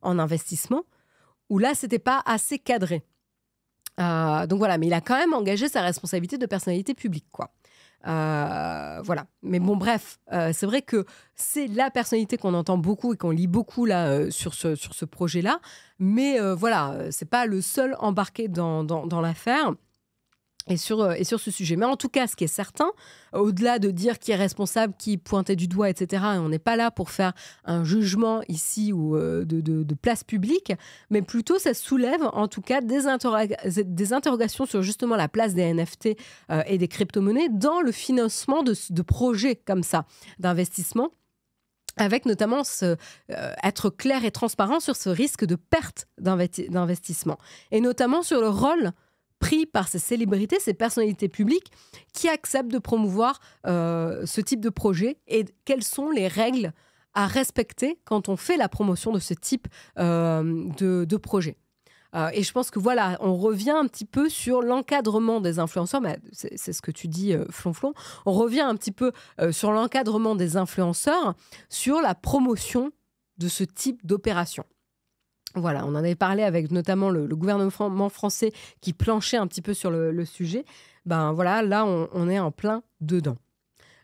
en investissement, où là, c'était pas assez cadré. Donc voilà, mais il a quand même engagé sa responsabilité de personnalité publique, quoi. Voilà. Mais bon, bref, c'est vrai que c'est la personnalité qu'on entend beaucoup et qu'on lit beaucoup là sur ce projet-là. Mais voilà, c'est pas le seul embarqué dans l'affaire. Et sur ce sujet. Mais en tout cas, ce qui est certain, au-delà de dire qui est responsable, qui pointait du doigt, etc., et on n'est pas là pour faire un jugement ici ou de place publique, mais plutôt ça soulève en tout cas des interrogations sur justement la place des NFT et des crypto-monnaies dans le financement de projets comme ça, d'investissement. avec notamment être clair et transparent sur ce risque de perte d'investissement, et notamment sur le rôle pris par ces célébrités, ces personnalités publiques qui acceptent de promouvoir ce type de projet, et quelles sont les règles à respecter quand on fait la promotion de ce type de projet. Et je pense que voilà, on revient un petit peu sur l'encadrement des influenceurs. C'est ce que tu dis, Flonflon. On revient un petit peu sur l'encadrement des influenceurs, sur la promotion de ce type d'opération. Voilà, on en avait parlé avec notamment le gouvernement français qui planchait un petit peu sur le sujet. Ben voilà, là, on est en plein dedans.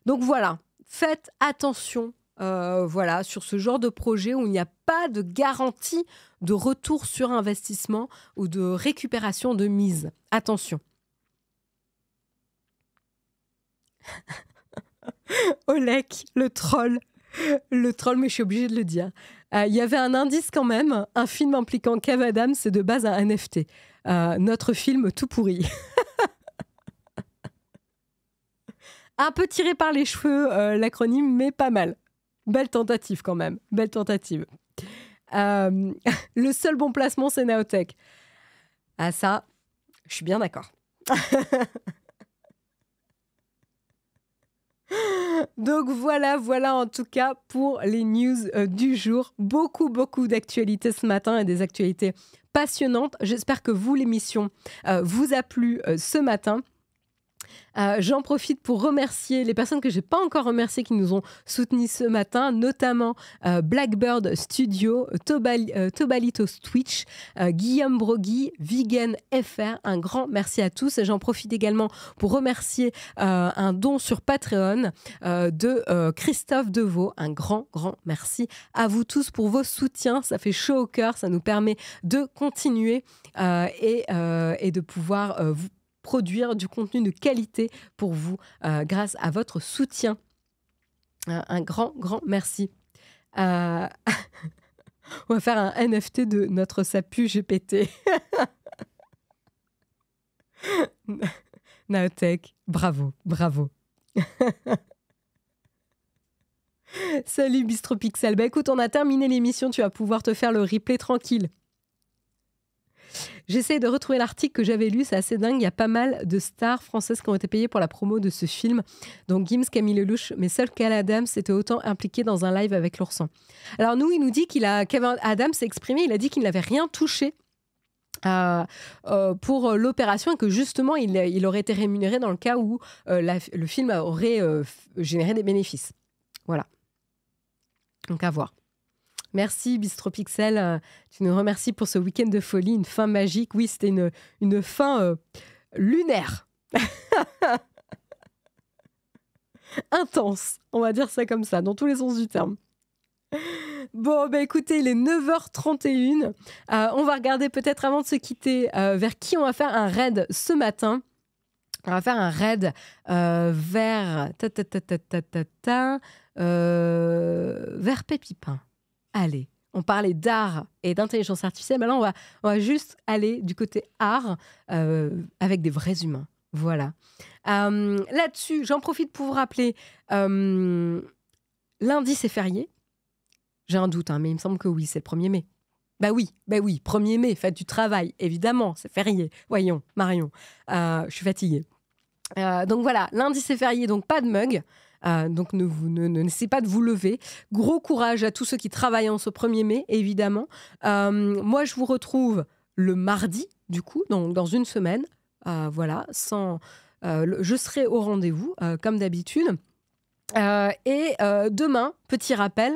Donc voilà, faites attention voilà, sur ce genre de projet où il n'y a pas de garantie de retour sur investissement ou de récupération de mise. Attention. Olek, le troll, mais je suis obligée de le dire. Il y avait un indice quand même, un film impliquant Kev Adams, c'est de base un NFT. Notre film tout pourri. Un peu tiré par les cheveux, l'acronyme, mais pas mal. Belle tentative quand même, belle tentative. Le seul bon placement, c'est Naotech. Ah ça, je suis bien d'accord. Donc voilà en tout cas pour les news du jour. Beaucoup d'actualités ce matin et des actualités passionnantes. J'espère que vous, l'émission, vous a plu ce matin. J'en profite pour remercier les personnes que je n'ai pas encore remerciées qui nous ont soutenus ce matin, notamment Blackbird Studio, Tobalitos Twitch, Guillaume Brogui, Vegan FR. Un grand merci à tous. Et j'en profite également pour remercier un don sur Patreon de Christophe Deveau. Un grand merci à vous tous pour vos soutiens. Ça fait chaud au cœur. Ça nous permet de continuer et de pouvoir vous produire du contenu de qualité pour vous grâce à votre soutien. Un grand merci. On va faire un NFT de notre SAPU GPT. Naotech, bravo. Salut Bistropixel. Bah écoute, on a terminé l'émission, tu vas pouvoir te faire le replay tranquille. J'essaie de retrouver l'article que j'avais lu, c'est assez dingue. Il y a pas mal de stars françaises qui ont été payées pour la promo de ce film. Donc Gims, Camille Lelouch, mais seul Kev Adams était autant impliqué dans un live avec l'ourson. Alors nous, il nous dit Kev Adams s'est exprimé, il a dit qu'il n'avait rien touché pour l'opération et que justement il aurait été rémunéré dans le cas où le film aurait généré des bénéfices. Voilà. Donc à voir. Merci Bistropixel, tu nous remercies pour ce week-end de folie, une fin magique. Oui, c'était une fin lunaire. Intense, on va dire ça comme ça, dans tous les sens du terme. Bon, bah écoutez, il est 9h31. On va regarder peut-être avant de se quitter vers qui on va faire un raid ce matin. On va faire un raid vers vers Pépipin. Allez, on parlait d'art et d'intelligence artificielle, mais là, on va juste aller du côté art avec des vrais humains. Voilà. Là-dessus, j'en profite pour vous rappeler, lundi, c'est férié. J'ai un doute, mais il me semble que oui, c'est le 1er mai. Bah oui, 1er mai, fête du travail, évidemment, c'est férié. Voyons, Marion, je suis fatiguée. Donc voilà, lundi, c'est férié, donc pas de mug. Donc n'essayez pas de vous lever. Gros courage à tous ceux qui travaillent en ce 1er mai, évidemment. Moi, je vous retrouve le mardi, du coup, dans une semaine. Voilà, je serai au rendez-vous, comme d'habitude. Et demain, petit rappel,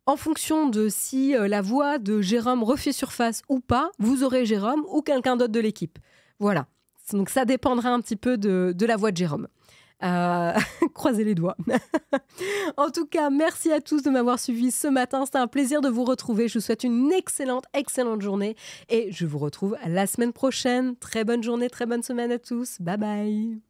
en fonction de si la voix de Jérôme refait surface ou pas, vous aurez Jérôme ou quelqu'un d'autre de l'équipe. Voilà. Donc ça dépendra un petit peu de la voix de Jérôme. Croisez les doigts. En tout cas, merci à tous de m'avoir suivi ce matin. C'était un plaisir de vous retrouver. Je vous souhaite une excellente journée et je vous retrouve la semaine prochaine. Très bonne journée, très bonne semaine à tous. Bye bye.